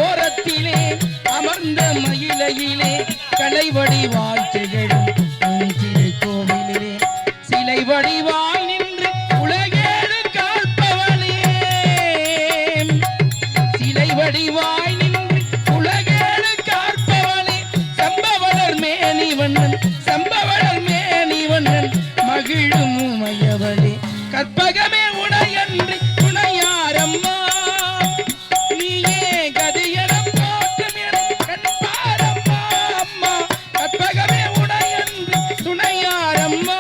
ஓரத்திலே அமர்ந்த மயிலையிலே கலை வடிவாய் திகழும் திருக்கோவிலே சிலை வடிவாய் நின்று உலகேடு காப்பவளே சிலை வடிவாய் நின்று உலகேடு காப்பவளே சம்பவளர் மேனிவண்ணன் சம்பவளர் மேனிவண்ணன் மகிழும் உமையவளே கற்பகமே உடையன்றி துணையாரம்மா நீயே கதியனம் போற்றும் என் கண்பாரம்மா அம்மா கற்பகமே உடையன்றி துணையாரம்மா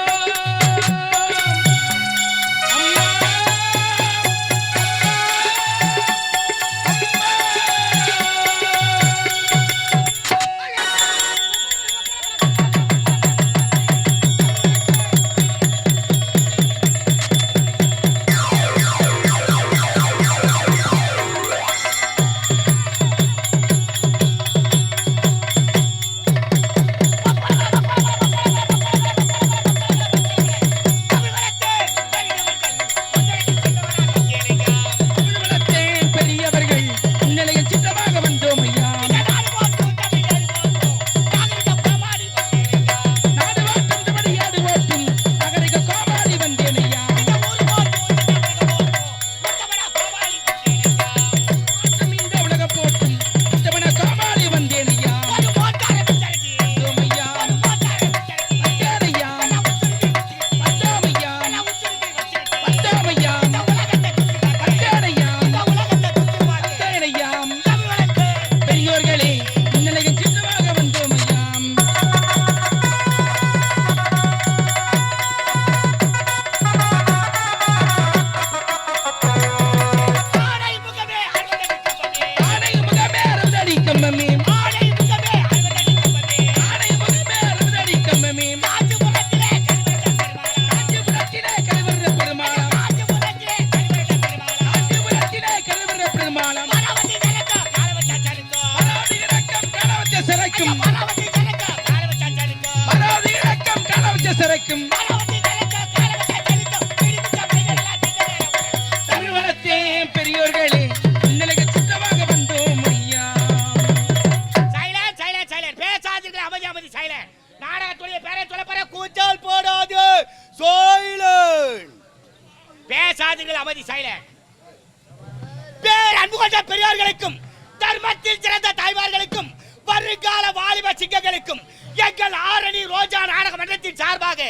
பெரியோர்களுக்கும் தர்மத்தில் சிறந்த தாய்மார்களுக்கும் வருங்கால வாலிப சிங்கங்களுக்கும் எங்கள் ஆரணி ரோஜா நாடக மன்றத்தின் சார்பாக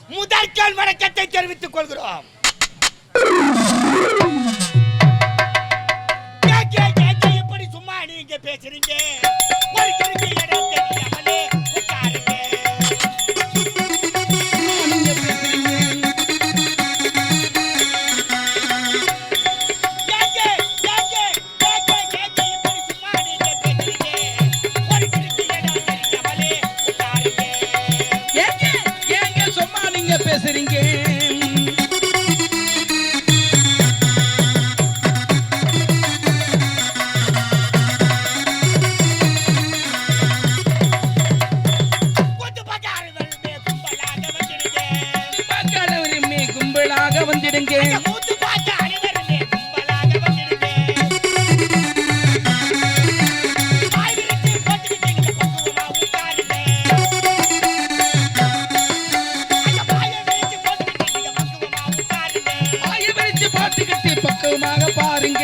முதற்கண் வணக்கத்தை தெரிவித்துக் கொள்கிறோம். எப்படி சும்மா நீங்க பேசுறீங்க? ஒரு கிழக்கு இடம் தெரியாமலே உட்காருங்க. பேசுறீங்க கும்பலாக வந்துடுங்க பக்குவமாக பாருங்க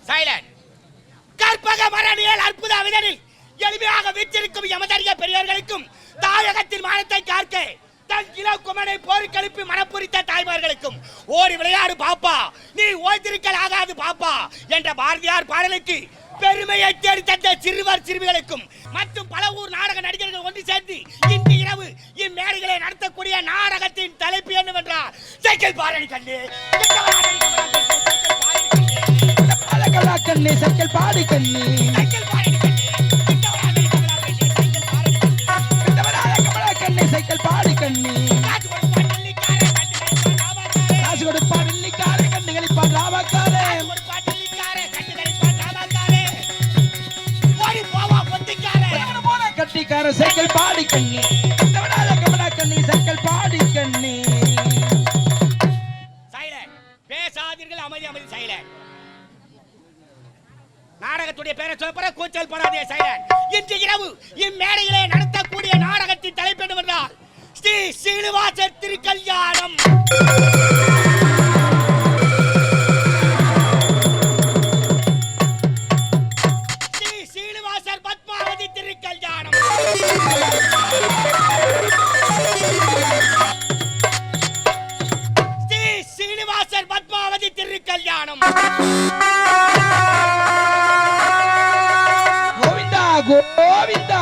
சைலண்ட். கற்பக மரணியல் அற்புத விதனில் எளிமையாக வீற்றிருக்கும் எமதறிய பெரியவர்களுக்கும் தாயகத்தின் மானத்தை காக்க தன் கிலோ குமனை போர்க்களிப்பு மனப்புரித்த தாய்மார்களுக்கும் ஓடி விளையாடு பாப்பா நீ ஓய்ந்திருக்கல் ஆகாது பாப்பா என்ற பாரதியார் பாடலுக்கு பெருமையை தேடி தந்த சிறுவர் சிறுமிகளுக்கும் மற்றும் பல ஊர் நாடக நடிகர்கள் ஒன்று சேர்ந்து இன்று இரவு இம்மேடைகளை நடத்தக்கூடிய நாடகத்தின் தலைப்பு என்னவென்றால் சைக்கிள் பாரணி கண்ணு கண்ணே சைக்கிள் பாடி கண்ணே சைக்கிள் பாரணி கண்ணே சைக்கிள் பாடி கண்ணே காசு கொடுப்பா டெல்லிக்கார கண்ணுகளிப்பா ராமக்காரே கட்டிக்கார சைக்கிள் பாடி கண்ணி கமலா கண்ணி சைக்கிள் பாடி கண்ணி சைலண்ட். பேசாதீர்கள், அமைதி அமைதி. சைலண்ட். நாடகத்துடைய பேரை சொல்ல கூச்சல் போடாதே. சைலண்ட். இன்று இரவு இம்மேடையிலே நடத்தக்கூடிய நாடகத்தின் தலைப்பு என்னவென்றால் ஸ்ரீ சீனிவாசர் திருக்கல்யாணம். திருக்கல்யாணம். ஸ்ரீ சீனிவாசர் பத்மாவதி திருக்கல்யாணம். கோவிந்தா கோவிந்தா.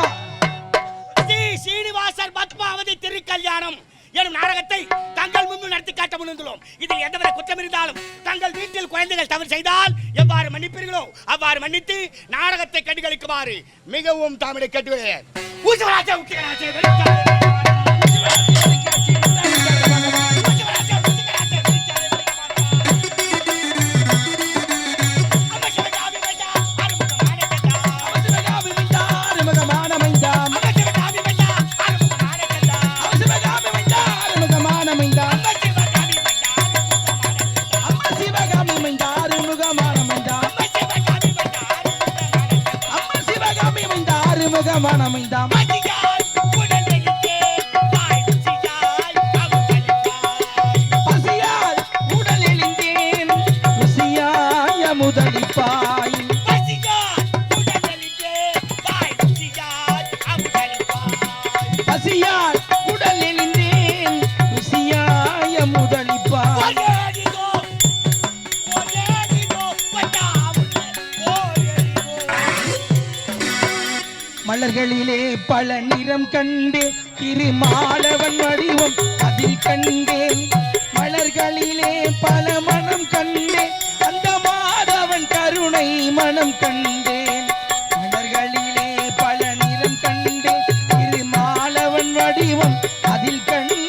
ஸ்ரீ சீனிவாசர் பத்மாவதி திருக்கல்யாணம் எனும் நாடகத்தை தங்கள் முன்பு நடத்தி காட்ட முன்வந்துள்ளோம். இதில் எந்தவித குற்றம் இருந்தாலும் தங்கள் வீட்டில் குழந்தைகள் தவறு செய்தால் எவ்வாறு மன்னிப்பீர்களோ அவ்வாறு மன்னித்து நாடகத்தை கண்டுகளிக்குமாறு மிகவும் தாமிடை கேட்டுள்ளேன். மனமைந்தாம் பசியால் உடல் எழுந்தேன் ருசியாய முதலிப்பாய் பசியால் உடல் எழுந்தேன் ருசியாய முதலிப்பாய் மலர்களிலே பல நிறம் கண்டேன் திருமாலவன் வடிவம் அதில் கண்டேன் மலர்களிலே பல மனம் கண்டேன் அந்த மாதவன் கருணை மனம் கண்டேன் மலர்களிலே பல நிறம் கண்டேன் திருமாலவன் வடிவம் அதில் கண்டேன்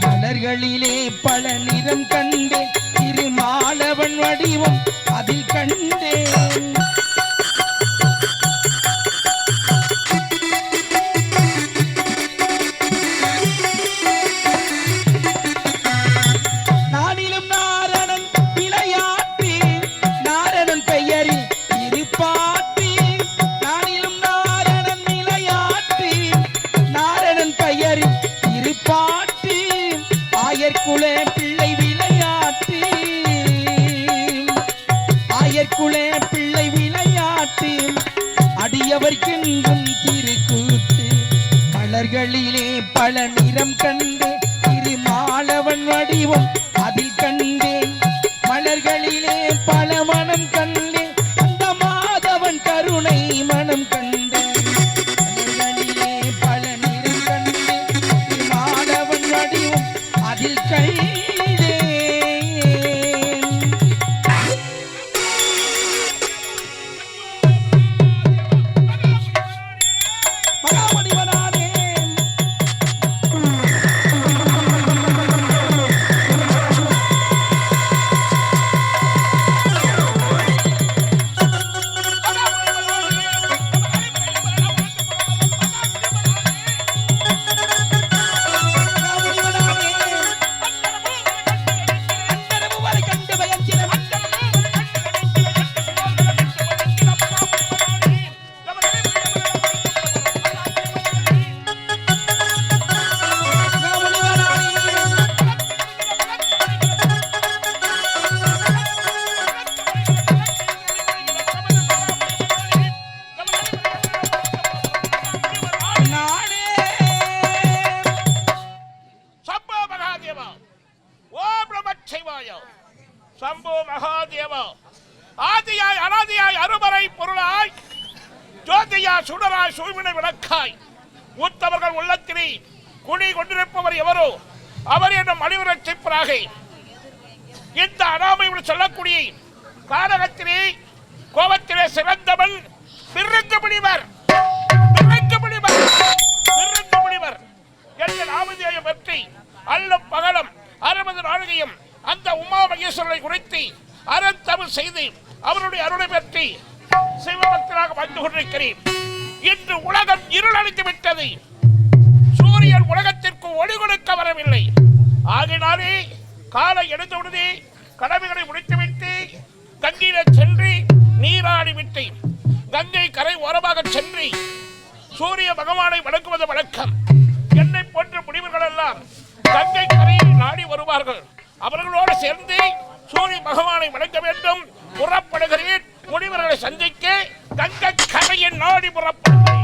மலர்களிலே பல நிறம் கண்டேன் திருமாலவன் வடிவம் அதில் கண்டேன் நானிலும் நாரணன் விளையாட்டு நாரணன் பெயரில் இருப்பாட்டு நானிலும் நாரணன் விளையாட்டு நாரணன் பெயரில் இருப்பாட்டு ஆயர்குலே பிள்ளை விளையாட்டு ஆயர்குலே பிள்ளை விளையாட்டு அடியவர்க்கென்றும் திருக்கூத்து மலர்களிலே பல நிறம் கண்டு திருமாலவன் வடிவம் அதில் கண்டேன் மலர்களிலே பல மனம் கண்டேன் அந்த மாதவன் கருணை மனம் கண்டேன் மலர்களிலே பல நிறம் கண்டேன் திருமாலவன் வடிவம் அதில் கண்டேன் மகாமணிவனானே சம்போ மகாதேவா ஆதியாய் அனாதியாய் அருமறை பொருளாய் ஜோதியா சுடராய் சூழ்வினை விளக்காய் மூத்தவர்கள் உள்ளத்திலே குடி கொண்டிருப்பவர் எவரோ அவர் என்னும் அழிவுரட்சிப்பராக இந்த அனாமை சொல்லக்கூடிய காரகத்திலே கோபத்திலே சிறந்தவன் பிறந்து முடிவர் என்ற நாமதேய பற்றி அல்லும் பகலும் 60 நாழிகையும் அந்த உமா மகேஸ்வரனை குறித்து அறத்தமிழ் செய்து அவருடைய அருளை பற்றி சிவபக்தராக வந்து கொண்டிருக்கிறேன். இன்று உலகம் இருளடைந்து விட்டது. சூரியன் உலகத்திற்கு ஒளி கொடுக்க வரவில்லை. ஆகினாலே காலை எழுந்தவுடனே கடமைகளை முடித்துவிட்டு கங்கையில சென்று நீராடி விட்டு கங்கை கரை ஓரமாக சென்று சூரிய பகவானை வணங்குவது வழக்கம். என்னை போன்ற முனிவர்கள் எல்லாம் கங்கை கரையை நாடி வருவார்கள். அவர்களோடு சேர்ந்து சூரிய பகவானை வணங்க வேண்டும். புறப்படுகிறேன். முனிவர்களை சந்திக்க கங்கை கரையை நாடி புறப்படுகிறேன்.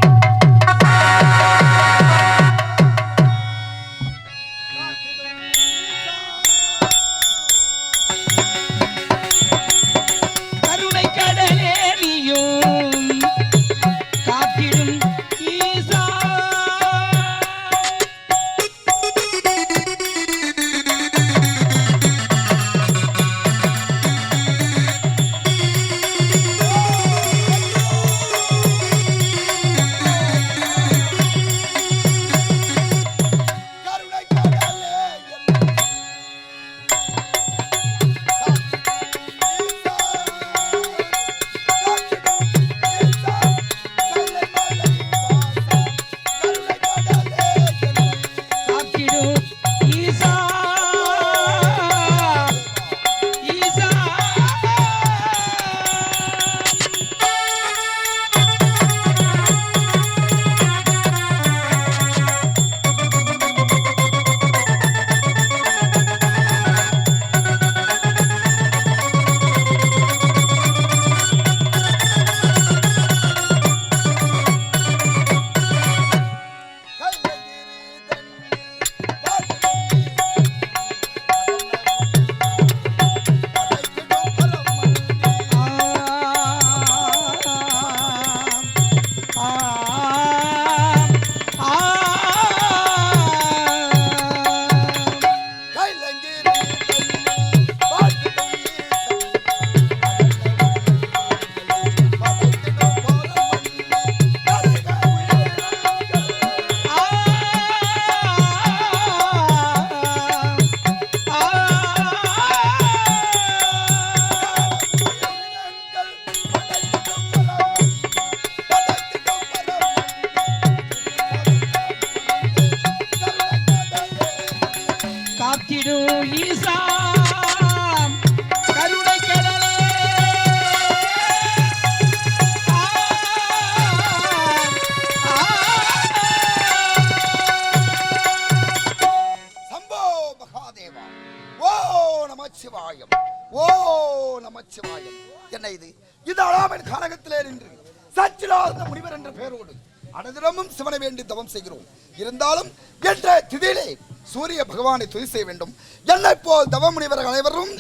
என்ன இது? இது அழாமன் கானகத்திலே நின்று சச்சிலாத முனிவர் என்ற பெயரோடு அனதிரமும் சிவனை வேண்டி தவம் செய்கிறோம். இருந்தாலும் என்ற திதியிலே சூரிய பகவானை துதி செய்ய வேண்டும். என்னை போல் தவ முனிவர்கள் அனைவரும்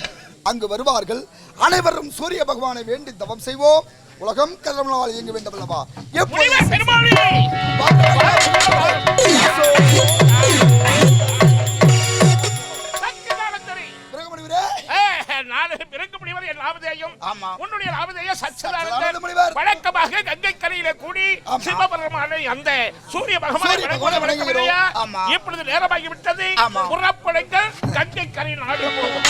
அங்கு வருவார்கள். அனைவரும் சூரிய பகவானை வேண்டி தவம் செய்வோம். உலகம் கதிரவனால் இயங்க வேண்டும் அல்லவா? வழக்கமாக கங்கை கரையில கூடி சிவபெருமானை அந்த சூரிய பகவானை இப்பொழுது நேரமாகிவிட்டது. புறப்படுங்கள், கங்கை கரை நாடு போகும்.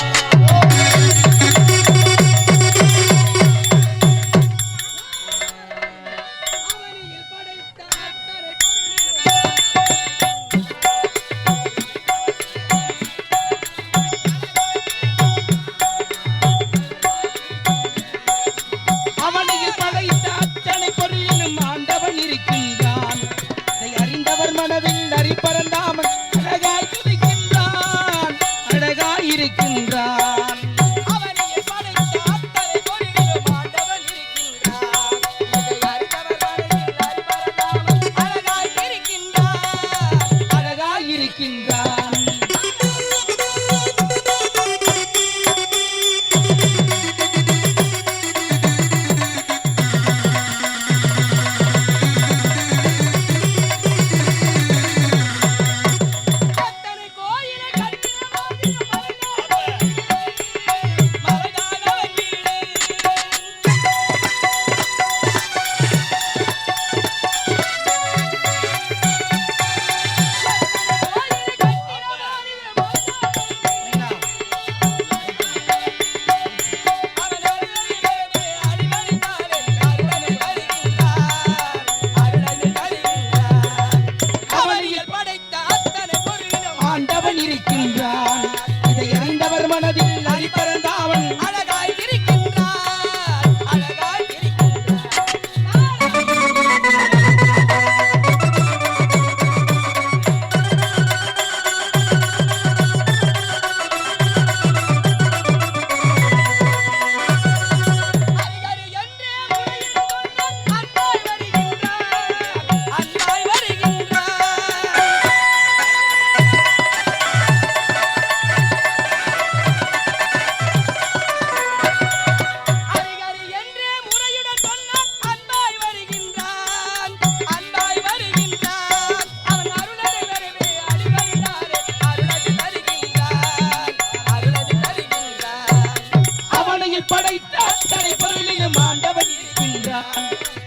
அழகாய் இருக்கின்றான். இதை அறிந்தவர் மனதில் அடிபறந்தாவன் அழகாய் இருக்கின்றான், அழகாய்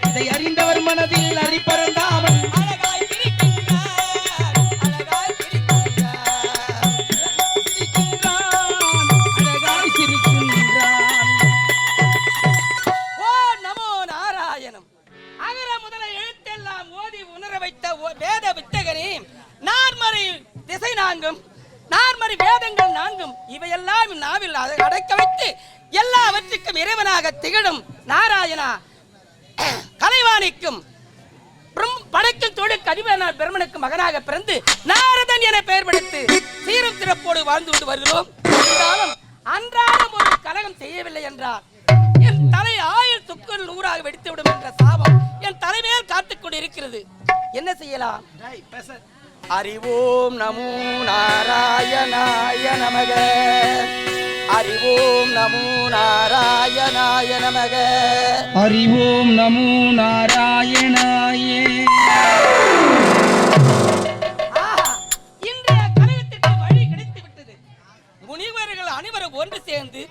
இதை அறிந்தவர் மனதில் அடிபறந்தாவன் அழகாய் இருக்கின்றான், அழகாய் அழகாய் சிரிக்கின்றான். ஓம் நமோ நாராயணம். அகர முதல எழுத்தெல்லாம் ஓதி உணர வைத்த வேத வித்தகனே, நான்மறை திசை நான்கும், நான்மறை வேதங்கள் நான்கும், இவையெல்லாம் நாவில் அடக்க வைத்து எல்லாவற்றுக்கும் இறைவனாக திகழும் நாராயணா, கலைவாணிக்கும் படைக்கும் தொழில் கதிபனார் பெருமனுக்கு மகனாக பிறந்து நாரதன் என பெயர் படுத்து சீரும் சிறப்போடு வாழ்ந்து கொண்டு வருகிறோம். இருந்தாலும் அன்றாடம் ஒரு கலகம் செய்யவில்லை என்றார் என் தலை 1000 துக்குள் 100ஆக வெடித்துவிடும் என்ற சாபம் என் தலைமையில் காத்துக் கொண்டு இருக்கிறது. என்ன செய்யலாம்? அறிவோம் நமோ நாராயணாய நமக, அறிவோம் நமோ நாராயணாய நமக, அறிவோம் நமோ நாராயணாயே. இன்றைய கலகத்திற்கு வழி கிடைத்து விட்டது. முனிவர்கள் அனைவரும் ஒன்று சேர்ந்து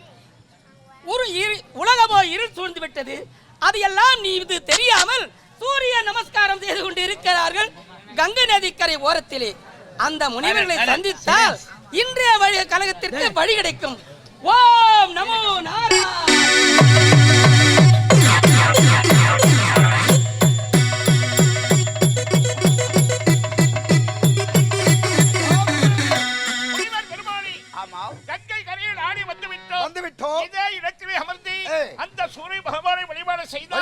ஒரு உலகமோ இருள் சூழ்ந்து விட்டது. அது எல்லாம் நீ இது தெரியாமல் சூரிய நமஸ்காரம் செய்து கொண்டு இருக்கிறார்கள் கங்கை நதிக்கரை ஓரத்திலே. அந்த முனிவர்களை சந்தித்தால் இன்றைய வழி கலகத்திற்கு வழி கிடைக்கும். ஓம் நமோ நாராயண. கங்கை கரையில் ஆடி வந்துவிட்டோம். இதே இடத்திலே அமர்ந்து அந்த சூரிய பகவானை வழிபாடு செய்து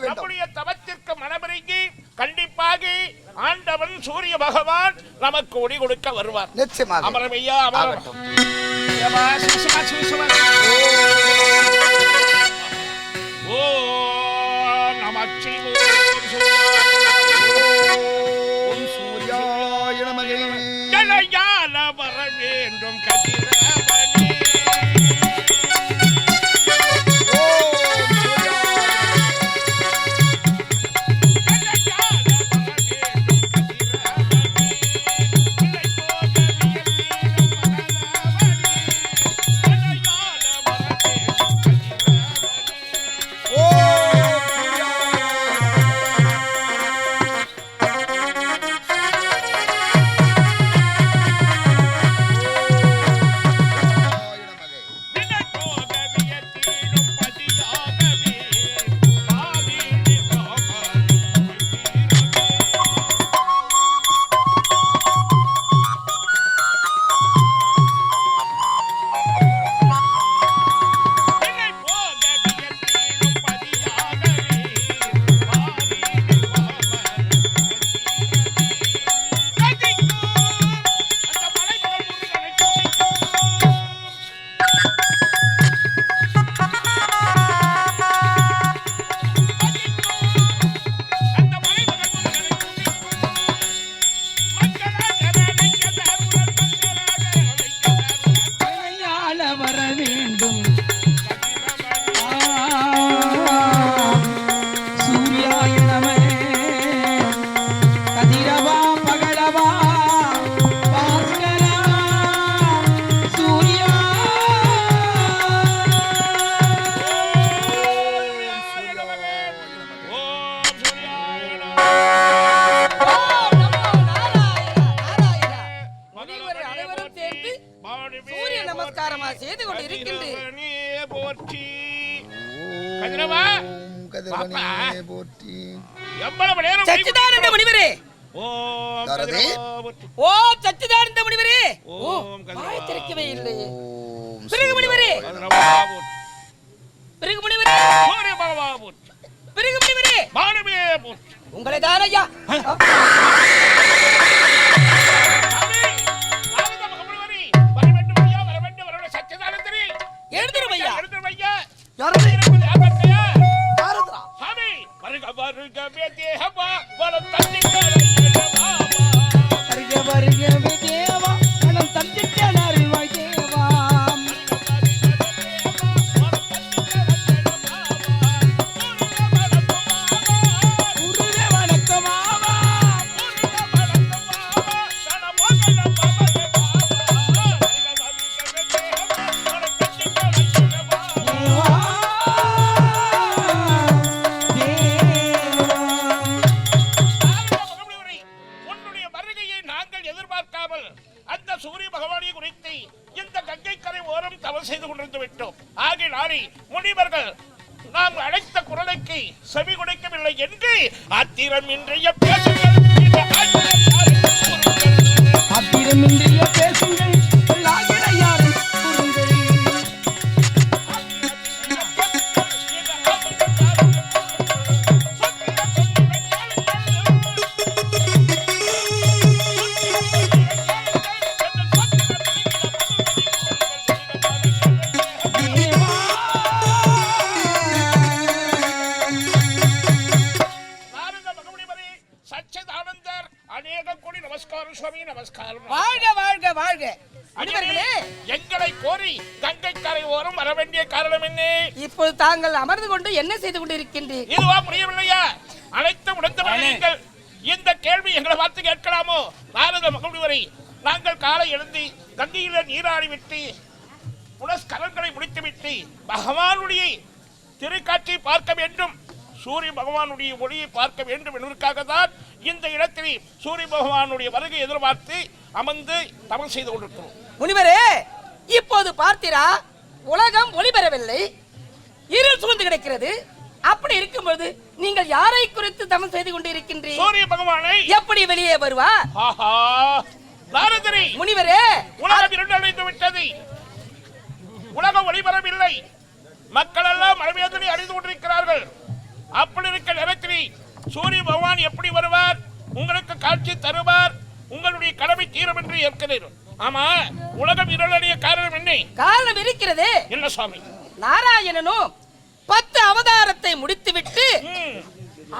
நம்முடைய தவத்திற்கு மனமிறங்கி கண்டிப்பாக ஆண்டவன் சூரிய பகவான் நமக்கு ஒளி கொடுக்க வருவார். நிச்சயமாக அமரமையா அமரட்டும். ஓம் நமச்சிவாய. ஓம் சூர்யாய நமக. ஜனயால வர வேண்டும் கதிரவனே. சச்சிதானந்த முனிவரே, தரதே. ஓ சச்சிதானந்த முனிவரே, ஓம் வாய் திறக்கவே இல்லையே. ஓம் பிறகு முனிவரே, கதிரவாபூர் பிறகு முனிவரே, சூரிய பகவாபூர் பிறகு முனிவரே, மானவேபூர் உங்களை தான் ஐயா. எழுந்திரும் ஐயா. வருக வருக தேவா மனம் தந்திட்ட அருள்வாய் தேவா. குருவே வணக்கமாவா. உன்னுடைய வருகையை நாங்கள் எதிர்பார்க்காமல் அந்த சூரிய பகவானை குறித்து இந்த கங்கை கரை ஓரம் தவறு செய்து கொண்டிருந்து விட்டோம். ஆகினாலே முனிவர்கள் நாம் அழைத்த குரலுக்கு செவி கொடுக்கவில்லை என்று ஆத்திரமின்றைய பேசுங்கள். அத்திரமின்றிய பேசுங்கள் சொல்லாகிற யாரும் கூறுங்கள். சச்சிதானந்தர் அநேக கோடி நமஸ்காரம் சுவாமி, நமஸ்காரம். வாழ்க வாழ்க வாழ்க. முனிவர்களே, எங்களை கோரி கங்கை கரை ஓரம் வர வேண்டிய காரணம் என்ன? இப்போது தாங்கள் அமர்ந்து கொண்டு என்ன செய்து கொண்டிருக்கின்றீர்? இதுவா முடியவில்லையா? அனைத்து உணர்ந்தவர்கள் நீங்கள் இந்த கேள்வி எங்களை பார்த்து கேட்கலாமோ? நாரத மகமுனிவரை நாங்கள் காலை எழுந்து கங்கையில நீராடி விட்டு புனஸ்கரங்களை முடித்துவிட்டு பகவானுடைய திருக்காட்சி பார்க்க வேண்டும், சூரிய பகவானுடைய ஒளியை பார்க்க வேண்டும் என்பதற்காக தான் இந்த இடத்தில் சூரிய பகவானுடைய வருகை எதிர்பார்த்து அமர்ந்து தவம் செய்து கொண்டிருக்கிறோம். முனிவரே, இப்போது பார்த்தீரா, உலகம் ஒளி பெறவில்லை, இருள் சூழ்ந்து கிடக்கிறது. அப்படி இருக்கும்போது நீங்கள் யாரை குறித்து தவம் செய்து கொண்டு இருக்கின்றீர்கள்? சூரிய பகவானை எப்படி வெளியே வருவார்? ஆஹா நாரதரே, முனிவரே, உலகம் இருண்டடைந்து விட்டது, உலகம் ஒளிபரவில்லை, மக்கள் எல்லாம் மனவேதனை அடைந்து கொண்டிருக்கிறார்கள். அப்படி இருக்க நேரத்தில் சூரிய பகவான் எப்படி வருவார்? உங்களுக்கு காட்சி தருவார், உங்களுடைய கடமை தீரும் என்று ஏற்கிறேன். ஆமா, உலகம் இருளடைய காரணம் என்ன? காரணம் இருக்கிறது. என்ன சுவாமி? நாராயணனும் 10 அவதாரத்தை முடித்துவிட்டு ம்.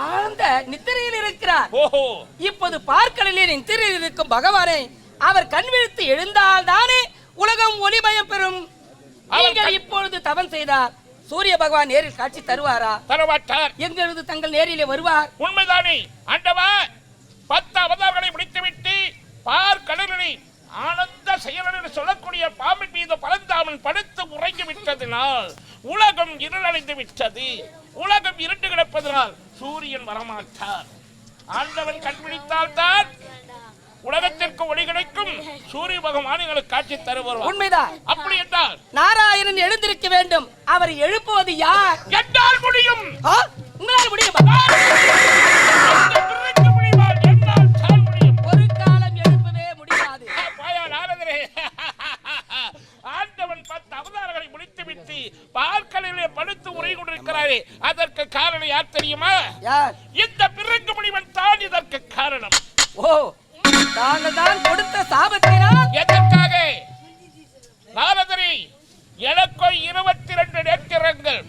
ஆழ்ந்த நித்திரையில் இருக்கிறார். ஓஹோ, இப்போது பார்க்கடலில் நித்திரையில் இருக்கும் பகவானை அவர் கண் விழித்து எழுந்தால் தானே உலகம் ஒளிமயம் பெறும். நீங்கள் இப்பொழுது தவம் செய்தார் சூரிய பகவான் நேரில் காட்சி தருவாரா? தரமாட்டார். எங்களது தங்கள் நேரிலே வருவார். உண்மைதானே ஆண்டவா? 10 அவதாரங்களை முடித்துவிட்டு பார்க்கடலில் ஆனந்த செயலர் சொல்லக்கூடிய பாம்பின் மீது பரந்தாமன் படுத்து உறங்கி விட்டதனால் உலகம் இருளடைந்து விட்டது. உலகம் இருண்டு கிடப்பதனால் சூரியன் வரமாட்டார். ஆண்டவன் கண்பிடித்தால் தான் உலகத்திற்கு ஒளி கிடைக்கும். சூரிய பகவான் எங்களுக்கு காட்சி தருவார். உண்மைதான். அப்படி என்றால் நாராயணன் எழுந்திருக்க வேண்டும். அவரை எழுப்புவது யார்? என்னால் முடியும். உங்களால் முடியுமா? ஒரு காலம் எழுப்பவே முடியாது. ஆண்டவன் 10 அவதாரங்களை முடித்துவிட்டு பார்க்கலிலே படுத்து உரை கொண்டிருக்கிறாரே, அதற்கு காரணம் யார் தெரியுமா? யார்? இந்த பிறகு முடிவன் தான் இதற்கு காரணம். ஓ, தாங்கள் தான் கொடுத்த சாபத்தினால். எதற்காக? நாரதரி, எனக்கோ 22 நேத்திரங்கள்,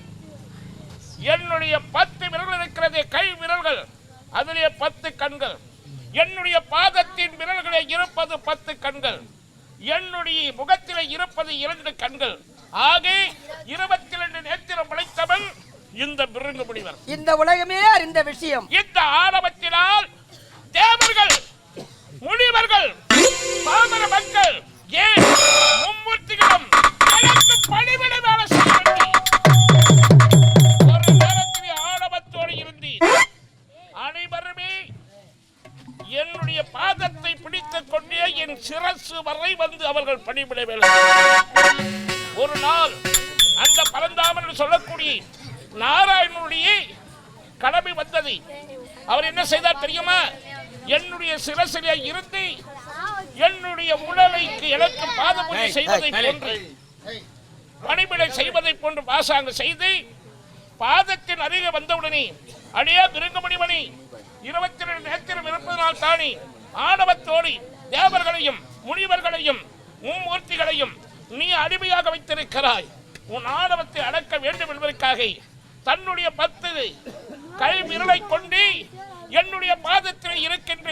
என்னுடைய 10 விரல்கள் இருக்கிறது, கை விரல்கள், அதிலே 10 கண்கள், என்னுடைய பாதத்தின் விரல்களே இருப்பது 10 கண்கள், என்னுடைய முகத்திலே இருப்பது 2 கண்கள், ஆக 22 நேத்திரம் படைத்தவன் இந்த பிறகு முடிவர். இந்த உலகமே அறிந்த விஷயம். இந்த ஆணவத்தினால் தேவர்கள், முனிவர்கள், பாமர மக்கள், ஏன் மும்மூர்த்திகளும் எனக்கு பணிவிடை வேலை செய்ய வேண்டும். ஒரு நேரத்தில் ஆணவத்தோடு இருந்து அனைவருமே என்னுடைய பாதத்தை பிடித்துக் கொண்டே என் சிரசு வரை வந்து அவர்கள் பணிவிட வேலை. ஒரு நாள் அந்த பரந்தாமன் சொல்லக்கூடிய நாராயணனுடைய கடமை வந்தது. அவர் என்ன செய்தார் தெரியுமா? என்னுடைய சிரசிலே இருந்து என்னுடைய உன்னுடைய உடலைக்கு எனக்கு பாதபூஜை செய்வதை போன்று பணிவிடை செய்வதை போன்று பாசாங்க செய்து பாதத்தின் அருகே வந்தவுடனே அடியே பிருங்கமணிமணி 22 நேத்திரம் இருப்பதனால் தானே ஆணவத்தோடு தேவர்களையும் முனிவர்களையும் மும்மூர்த்திகளையும் நீ அடிமையாக வைத்திருக்கிறாய். உன் ஆணவத்தை அடக்க வேண்டும் என்பதற்காக தன்னுடைய 10 கை விரலை கொண்டு என்னுடைய பாதத்தில் இருக்கின்ற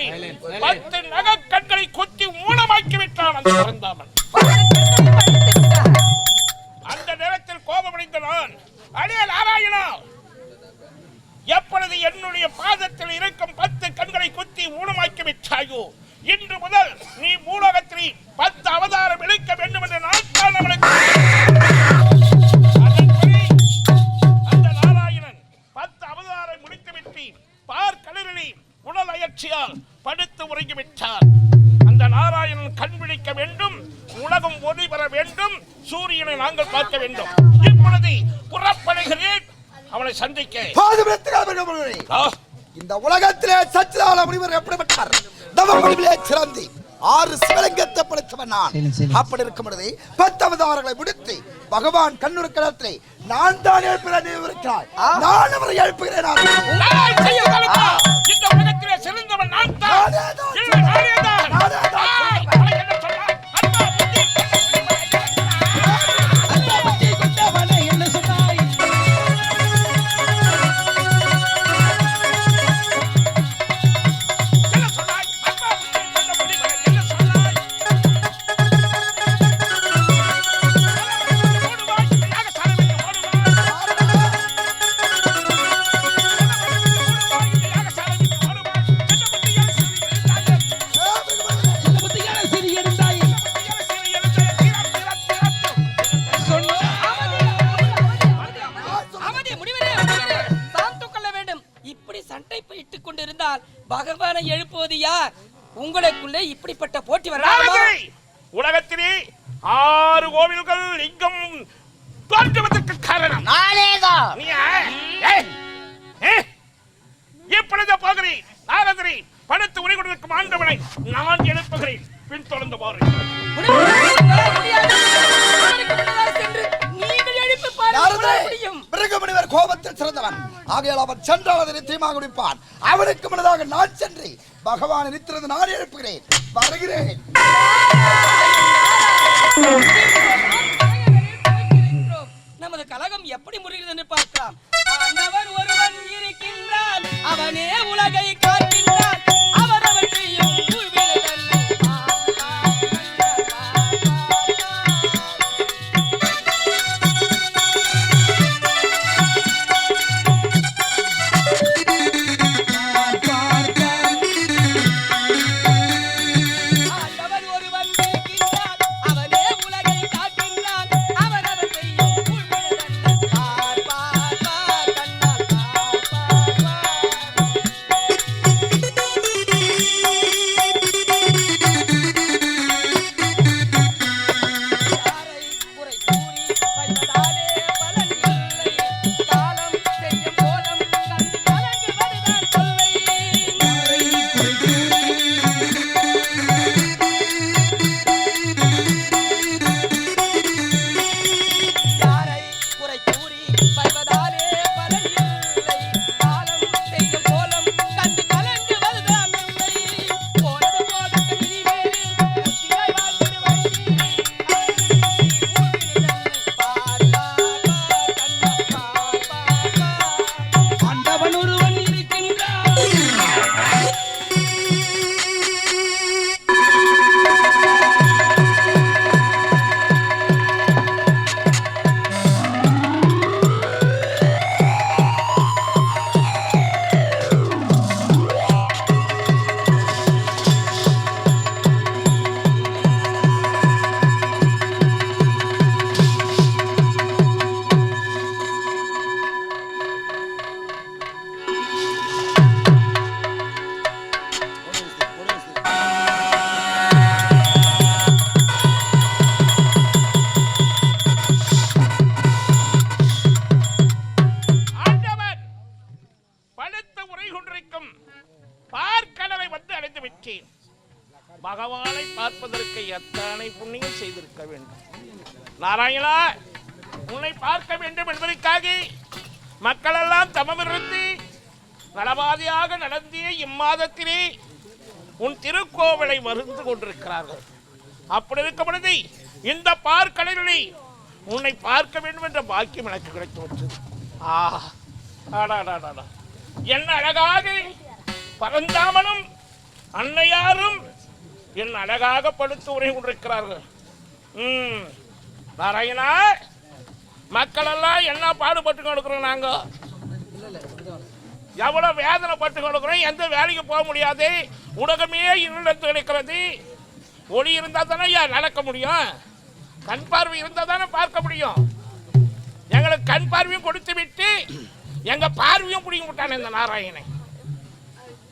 10 நகை கண்களை கொத்தி மூலமாக்கி விட்டான் அந்த பரந்தாமன். அந்த நேரத்தில் கோபமடைந்த நான், அடே நாராயணா, எப்பொழுது என்னுடைய பாதத்தில் இருக்கும் 10 கண்களை குத்தி ஊனமாக்கி விட்டாயோ, இன்று முதல் நீ பூலோகத்தில் 10 அவதாரம் எடுக்க வேண்டும் என்று நான் தான் அவனுக்கு. அந்த நாராயணன் 10 அவதாரம் முடித்துவிட்டு பார்க்கடலில் உடல் அயற்சியால் படுத்து உறங்கிவிட்டார். அந்த நாராயணன் கண் விழிக்க வேண்டும், உலகம் ஒளி பெற வேண்டும், சூரியனை நாங்கள் பார்க்க வேண்டும். இப்பொழுது புறப்படுகிறேன் அவனை சந்திக்க. இந்த உலகத்திலே சச்சிதானந்த முனிவர் எப்படிப்பட்டார்? தவமுனிவிலே சிறந்து 6 சிவலிங்கத்தை படைத்தவன் நான். அப்படி இருக்கும் பொழுது 10 அவதாரங்களை முடித்து பகவான் கண்ணுறுக்கலத்திலே நான் தான் எழுப்பினார். நான் அவரை எழுப்புகிறேன். இந்த உலகத்திலே சிறந்தவன் நான் தான். பகவானை எழுப்புவது யார்? உங்களுக்குள்ளே இப்படிப்பட்ட போட்டி வராதா? உலகத்திலே 6 கோவில்கள் லிங்கம் தோற்றுவதற்கு காரணம் நானேதான். இப்பொழுது போகிறேன். நாரதரை படுத்து உரை கொடுக்கும் ஆண்டவனை நான் எழுப்புகிறேன். பின் தொடர்ந்து பாருங்கள். பிருங்கமுனிவர் கோபத்தில் சிறந்தவன். ஆகையால் அவன் சென்றால் அதை நிச்சயமாக முடிப்பான். அவனுக்கு முன்னதாக நான் சென்று பகவானை நித்திருந்து நான் எழுப்புகிறேன். வருகிறேன். நமது கலகம் எப்படி முறிகிறது என்று பார்க்கலாம். ஆண்டவர் ஒருவன் இருக்கின்றான், அவனே உலகை காக்கின்றான், அவரவற்றையும் பார்ப்பதற்கு எத்தனை புண்ணியம் செய்திருக்க வேண்டும். நாராயணா, உன்னை பார்க்க வேண்டும் என்பதற்காக மக்கள் எல்லாம் தமமிருந்து நலபாதையாக நடந்திய இம்மாதத்திலே உன் திருக்கோவிலை மருந்து கொண்டிருக்கிறார்கள். அப்படி இருக்கும் பொழுது இந்த பார்க்கடலில் உன்னை பார்க்க வேண்டும் என்ற பாக்கியம் எனக்கு கிடைத்து. என்ன அழகாக பரந்தாமனும் அன்னையாரும் என் அழகாக படுத்து உரை கொண்டிருக்கிறார்கள். நாராயணா, மக்கள் எல்லாம் என்ன பாடுபட்டு கொடுக்கிறோம். நாங்க எவ்வளவு வேதனை பட்டு கொடுக்கிறோம். எந்த வேலைக்கு போக முடியாது. உலகமே இருளத்து கிடைக்கிறது. ஒளி இருந்தால் தானே நடக்க முடியும். கண் பார்வை இருந்தால் தானே பார்க்க முடியும். எங்களுக்கு கண் பார்வையும் கொடுத்து விட்டு எங்க பார்வையும் பிடிக்க விட்டான இந்த நாராயணன்.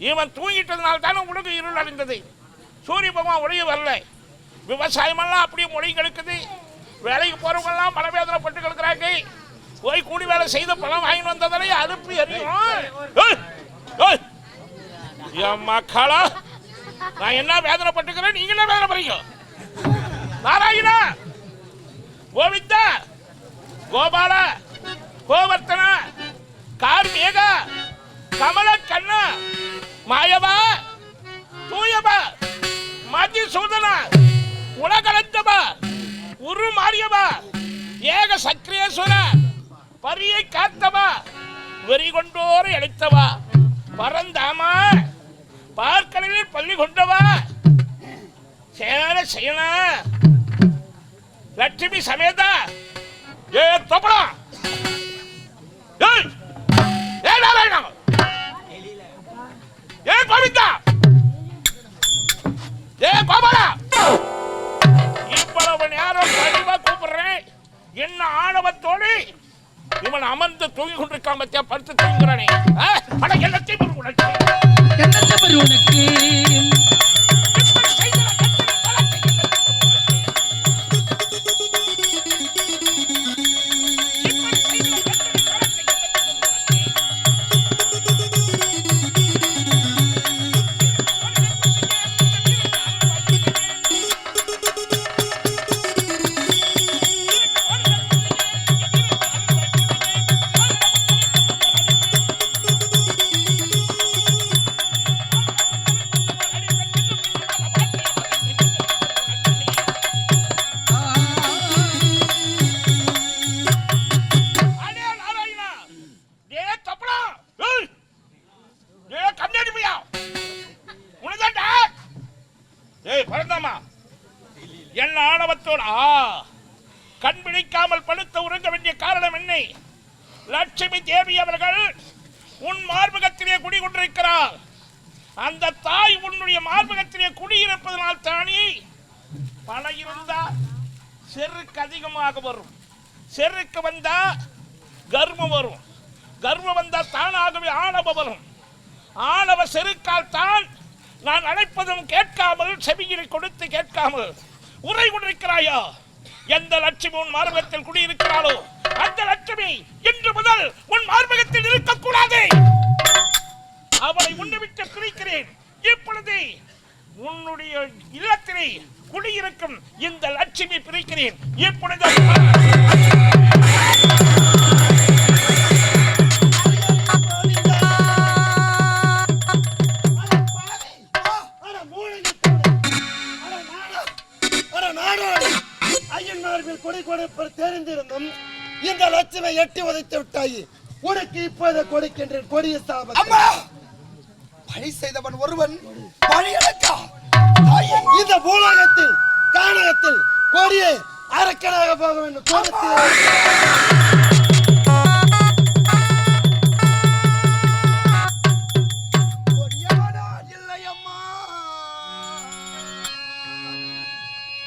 இவன் தூங்கிட்டதுனால தானே உலகம் இருள் அடைந்தது. சூரிய பகவான் ஒளிய வரல. விவசாயமெல்லாம் அப்படியே மொழி கெடுக்குது. வேலைக்கு போறவங்கெல்லாம் பல வேதனை பட்டு கிடக்குறாங்க. போய் கூலி வேலை செய்த பணம் வாங்கி வந்ததாலே அனுப்பி அறியும் மக்களா. நான் என்ன வேதனை பட்டுக்கிறேன், நீங்களே வேதனை பண்ணீங்க. நாராயணா, கோவிந்தா, கோபால, கோவர்த்தன, கார்மேக, கமல கண்ணா, மாயவா, தூயவா, மதிசூதனா, உலகளந்தவா, உருமாறியவா, ஏக சக்ரேஸ்வர, பரியை காத்தவா, வெறி கொண்டோரை அழைத்தவா, பரந்தாமா, பார்க்கடலில் பள்ளி கொண்டவா, சேர செய்யண, லட்சுமி சமேதா, ஏ தொப்படா, ஏ நாராயணா, ஏ கோவிந்தா, ஏ கோபாலா, இவ்வளவு நேரம் கண்டிப்பா கூப்பிடுறேன். என்ன ஆணவத்தோடு இவன் அமர்ந்து தூங்கி கொண்டிருக்காம படுத்து தூங்குறானே. என்னத்தை உனக்கு என்ன ஆணவத்தோடு கண் விழிக்காமல் படுத்த உறங்க வேண்டிய காரணம் என்ன? லட்சுமி தேவி அவர்கள் உன் மார்பகத்திலே குடிகொண்டிருக்கிறார். அந்த தாய் உன்னுடைய மார்பகத்திலே குடியிருப்பதனால் தானே பணம் இருந்தா செருக்கு அதிகமாக வரும். செருக்கு வந்தா கர்வம் வரும். கர்வம் வந்தா தானாகவே ஆணவம் வரும். ஆணவ செருக்கால் தான் நான் அழைப்பதும் கேட்காமல் செவியில் கொடுத்து கேட்காமல் உரை கொண்டிருக்கிறாயா? எந்த லட்சுமி உன் மார்பகத்தில் குடியிருக்கிறாளோ அந்த லட்சுமி இன்று முதல் உன் மார்பகத்தில் இருக்கக்கூடாது. அவளை உன்னை விட்டு பிரிக்கிறேன். இப்பொழுது உன்னுடைய இல்லத்திலே குடியிருக்கும் இந்த லட்சுமி பிரிக்கிறேன். இப்பொழுது கொடி கொடுப்பது தெரிந்திருந்தும் இந்த லட்சுமி எட்டி உதைத்து விட்டாய். உனக்கு இப்போது கொடுக்கின்றேன் கொடிய சாபம். பழி செய்தவன் ஒருவன் பழியடக்கா. இந்த பூலோகத்தில் கானகத்தில் கொடியை அரக்கனாக போக வேண்டும். இல்லையம்மா,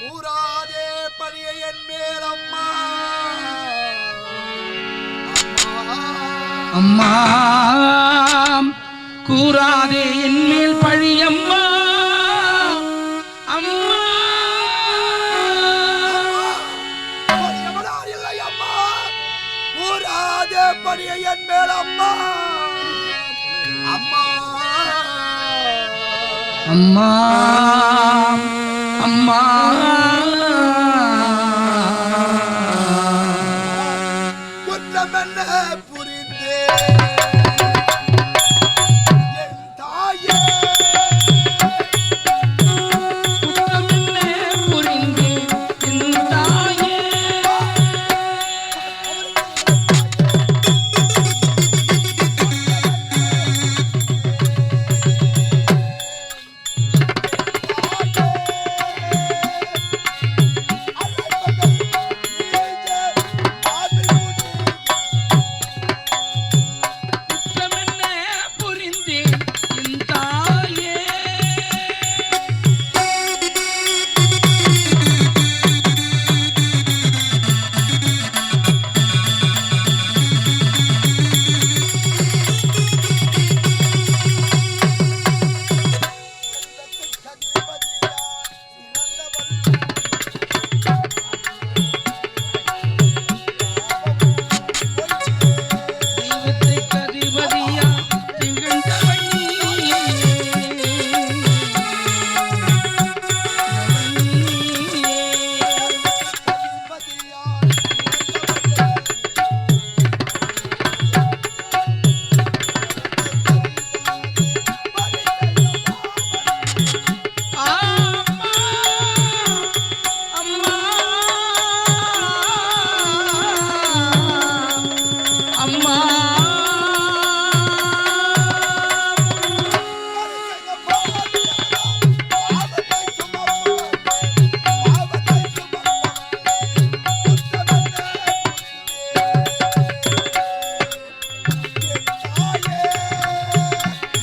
கூறாதே பழியை என் மேல் அம்மா. அம்மா கூறாதே என் மேல் பழியம்மா. அம்மா இல்லையம்மா, கூறாதே பழியை என் மேல் அம்மா. அம்மா அம்மா அம்மா அம்மா குற்றம் என்ன புரிந்தே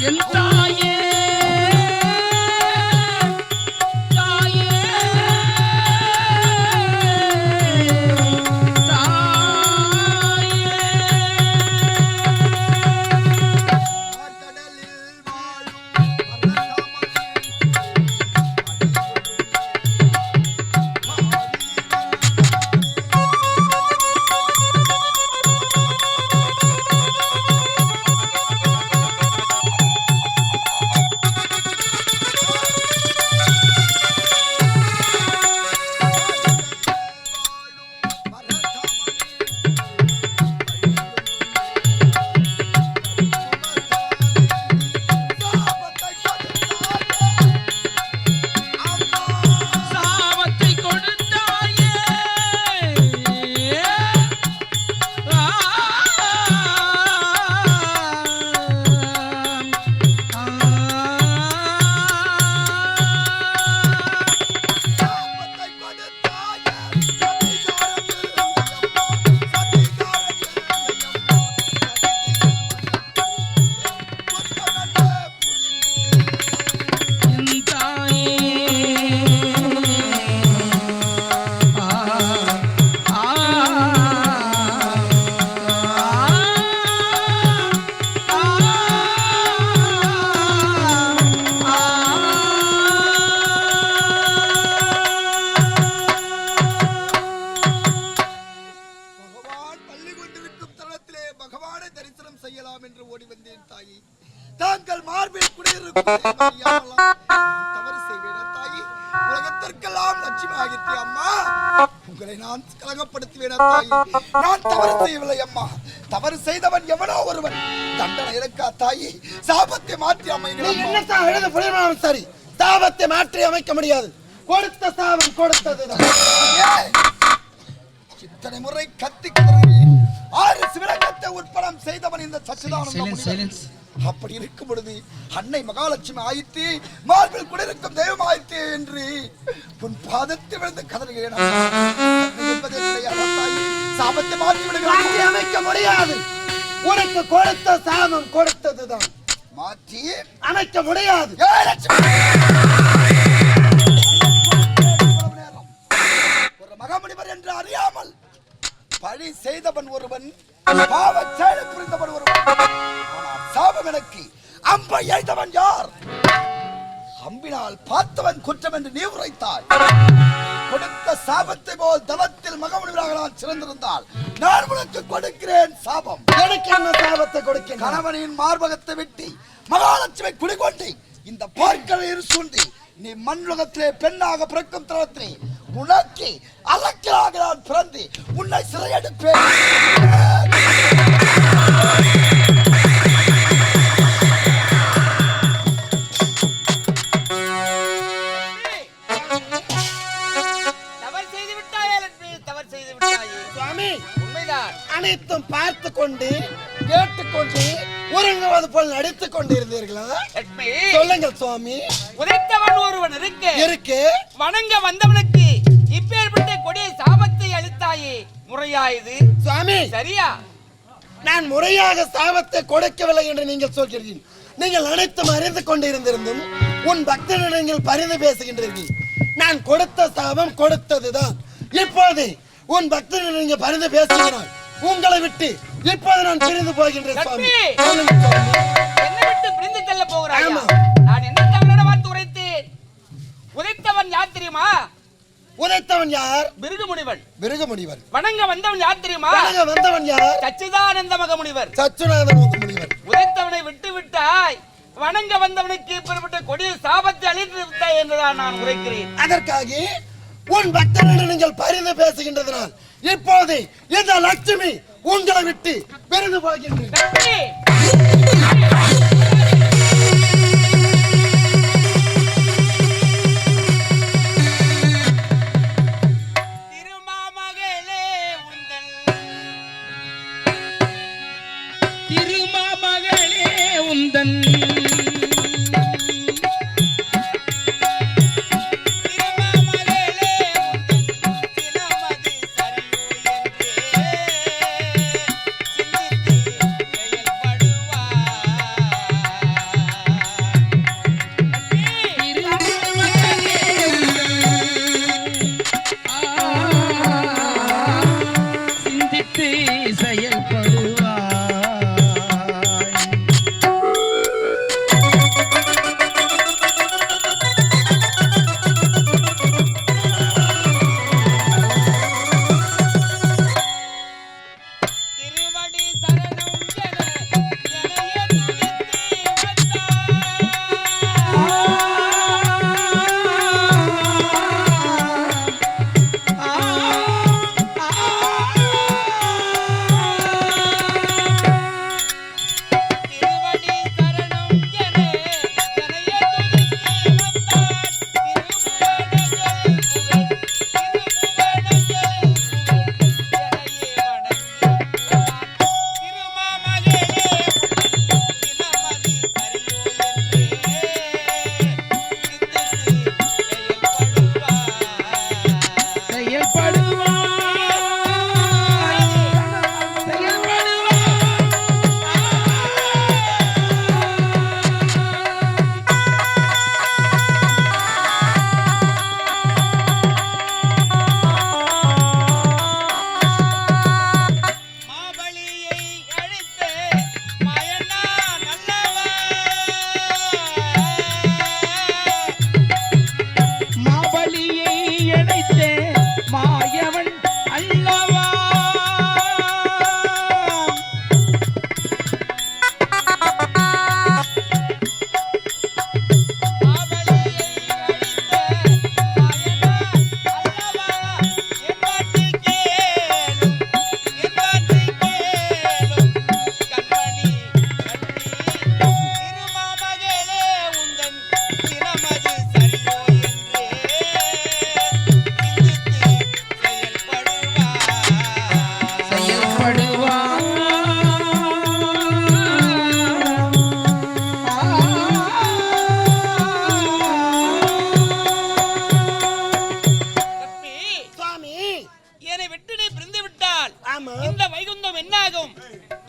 என் தாயே தாங்கள் மார்பில் குடியிருக்கும் தவறு செய்வேன் தாயி. உலகத்திற்கெல்லாம் லட்சுமியாகிட்டே அம்மா, உங்களை நான் கலங்கப்படுத்துவேன் தாயி. நான் தவறு செய்யவில்லை அம்மா. தவறு செய்தவன் எவனோ ஒருவன் தண்டனை இருக்கா தாயி. சாபத்தை மாற்றி அமைகிறேன். என்னத்தான் எழுத புரியாமல் சரி, சாபத்தை மாற்றி அமைக்க முடியாது. கொடுத்த சாபம் கொடுத்ததுதான். இத்தனை முறை கத்தி கதறுகிறேன். 6 சிவரங்கத்தை உட்படம் செய்தவன் இந்த சச்சிதானந்த. அப்படி இருக்கும் பொழுது அன்னை மகாலட்சுமி ஆயிற்று, மார்பில் குடியிருக்கும் தெய்வம் ஆயிற்று என்று உன் பாதத்தில் விழுந்து கதறுகிறேன். சாபத்தை மாற்றி விடுகிறேன். அமைக்க முடியாது. உனக்கு கொடுத்த சாபம் கொடுத்ததுதான். மாற்றி அமைக்க முடியாது. ஒரு மகாமுனிவர் என்று அறியாமல் பழி செய்தவன் ஒருவன், பாவ செயலை புரிந்தவன் ஒருவன். சாபம் எனக்கு. அம்பை எய்தவன் யார்? அம்பினால் பார்த்தவன் குற்றம் என்று நீ உரைத்தாய். கொடுத்த சாபத்தை போல் தவத்தில் மகமுனிவராக நான் சிறந்திருந்தால் நான் உனக்கு கொடுக்கிறேன் சாபம். எனக்கு என்ன சாபத்தை கொடுக்கிறேன்? கணவனின் மார்பகத்தை வெட்டி மகாலட்சுமி குடிகொண்டு இந்த பார்க்கலையில் சூழ்ந்து நீ மண்ணுலகத்திலே பெண்ணாக பிறக்கும் தளத்திலே உனக்கு அலக்கலாக நான் பிறந்து உன்னை சிறையெடுப்பேன். அனைத்தும் பார்த்து கொண்டு கேட்டுக்கொண்டு உறங்குவது போல் நடித்துக் கொண்டிருந்தீர்களா? சொல்லுங்கள் சுவாமி. உதைத்தவன் ஒருவன் இருக்கு வணங்க வந்தவனுக்கு இப்பேற்பட்ட கொடிய சாபத்தை அளித்தாயே, முறையா இது? சுவாமி சரியா? நான் முறையாக சாபத்தை கொடுக்கவில்லை என்று நீங்கள் சொல்கிறீர்கள். நீங்கள் அனைத்தும் அறிந்து கொண்டிருந்திருந்தும் உன் பக்தனிடம் நீங்கள் பரிந்து பேசுகின்றீர்கள். நான் கொடுத்த சாபம் கொடுத்ததுதான். இப்போது உன் பக்தனிடம் நீங்கள் பரிந்து பேசுகிறாய். உங்களை விட்டு இப்போது நான் பிரிந்து போகின்றேன் சுவாமி. என்னை விட்டு பிரிந்து செல்ல போகிறாயா? நான் என்ன தவறான வார்த்தை உரைத்தேன்? உதைத்தவன் யார் தெரியுமா? உதைத்தவன் யார்? பிருகுமுனிவன். பிருகுமுனிவர். வணங்க வந்தவன் யார் தெரியுமா? வணங்க வந்தவன் யார்? சச்சிதானந்த மகமுனிவர். சச்சுநாத மகமுனிவர். உதைத்தவனை விட்டு விட்டாய், வணங்க வந்தவனுக்கு இப்படிப்பட்ட கொடிய சாபத்தை அளித்து விட்டாய் என்றுதான் நான் உரைக்கிறேன். அதற்காக உன் பக்தனிடம் நீங்கள் பரிந்து பேசுகின்றதனால் இப்போது இந்த லட்சுமி உங்களை விட்டு பிரிந்து போகின்றேன்.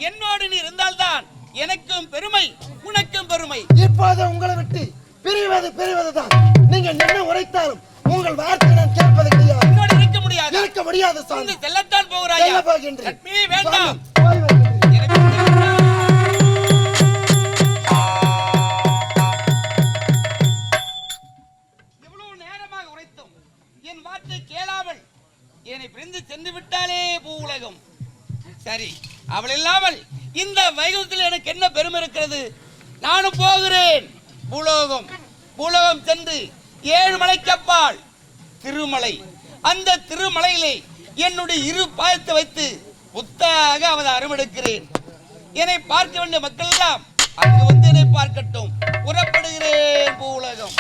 என்னோடு நீ இருந்தால்தான் எனக்கும் பெருமை, உனக்கும் பெருமை. இப்போது உங்களை விட்டு பிரிவதுதான். நீங்க என்ன உரைத்தாலும் உங்கள் வார்த்தை நான் கேட்பது கிடையாது. என்னோடு இருக்க முடியாது. இருக்க முடியாது சாமி. செல்லத்தான் போகிறாயா? செல்ல போகின்றேன். லட்சுமி வேண்டாம். இவ்வளவு நேரமாக உரைத்தோம் என் வார்த்தை கேளாமல் என்னை பிரிந்து சென்று விட்டாலே பூ உலகம். சரி, அவள் இல்லாமல் இந்த வைகுந்தத்தில் எனக்கு என்ன பெருமை இருக்கிறது? நானும் போகிறேன் பூலோகம். பூலோகம் சென்று ஏழுமலைக்கப்பால் திருமலை. அந்த திருமலையிலே என்னுடைய இரு பாயத்தை வைத்து புத்தாக அவதாரம் எடுக்கிறேன். என்னை பார்க்க வேண்டிய மக்கள் எல்லாம் அங்கு வந்து என்னை பார்க்கட்டும். புறப்படுகிறேன் பூவுலகம்.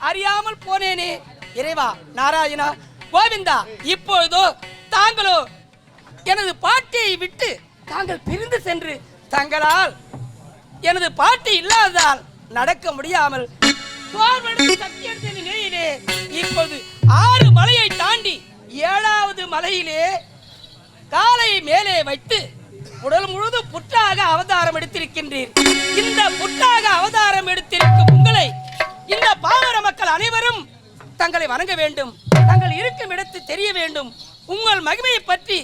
அறியாமல் போனேனே இறைவா நாராயணா கோவிந்தா. இப்பொழுதோ தாங்களோ எனது பாட்டியை விட்டு தாங்கள் பிரிந்து சென்று தங்களால் எனது பாட்டி இல்லாததால் நடக்க முடியாமல் நிலையிலே இப்போது 6 மலையை தாண்டி 7வது மலையிலே காலை மேலே வைத்து உடல் முழுதும் புற்றாக அவதாரம் எடுத்திருக்கின்றீர். இந்த புற்றாக அவதாரம் எடுத்திருக்கும் உங்களை இந்த பாமர மக்கள் அனைவரும் தங்களை வணங்க வேண்டும். தங்கள் இருக்கும் இடத்து தெரிய வேண்டும். உங்கள் மகிமையை பற்றி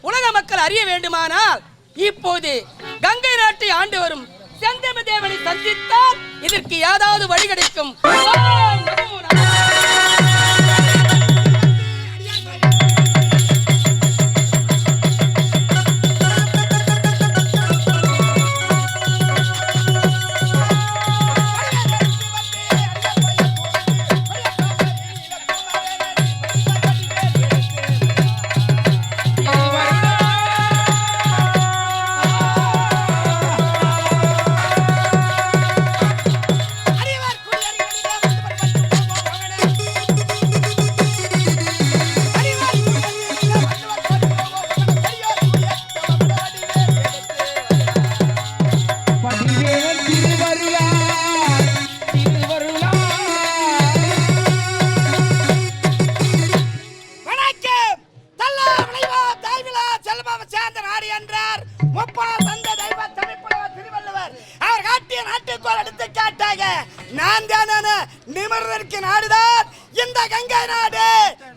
உலக மக்கள் அறிய வேண்டுமானால் இப்போது கங்கை நாட்டை ஆண்டு வரும் செந்தம தேவனை சந்தித்தால் இதற்கு ஏதாவது வழி கிடைக்கும்.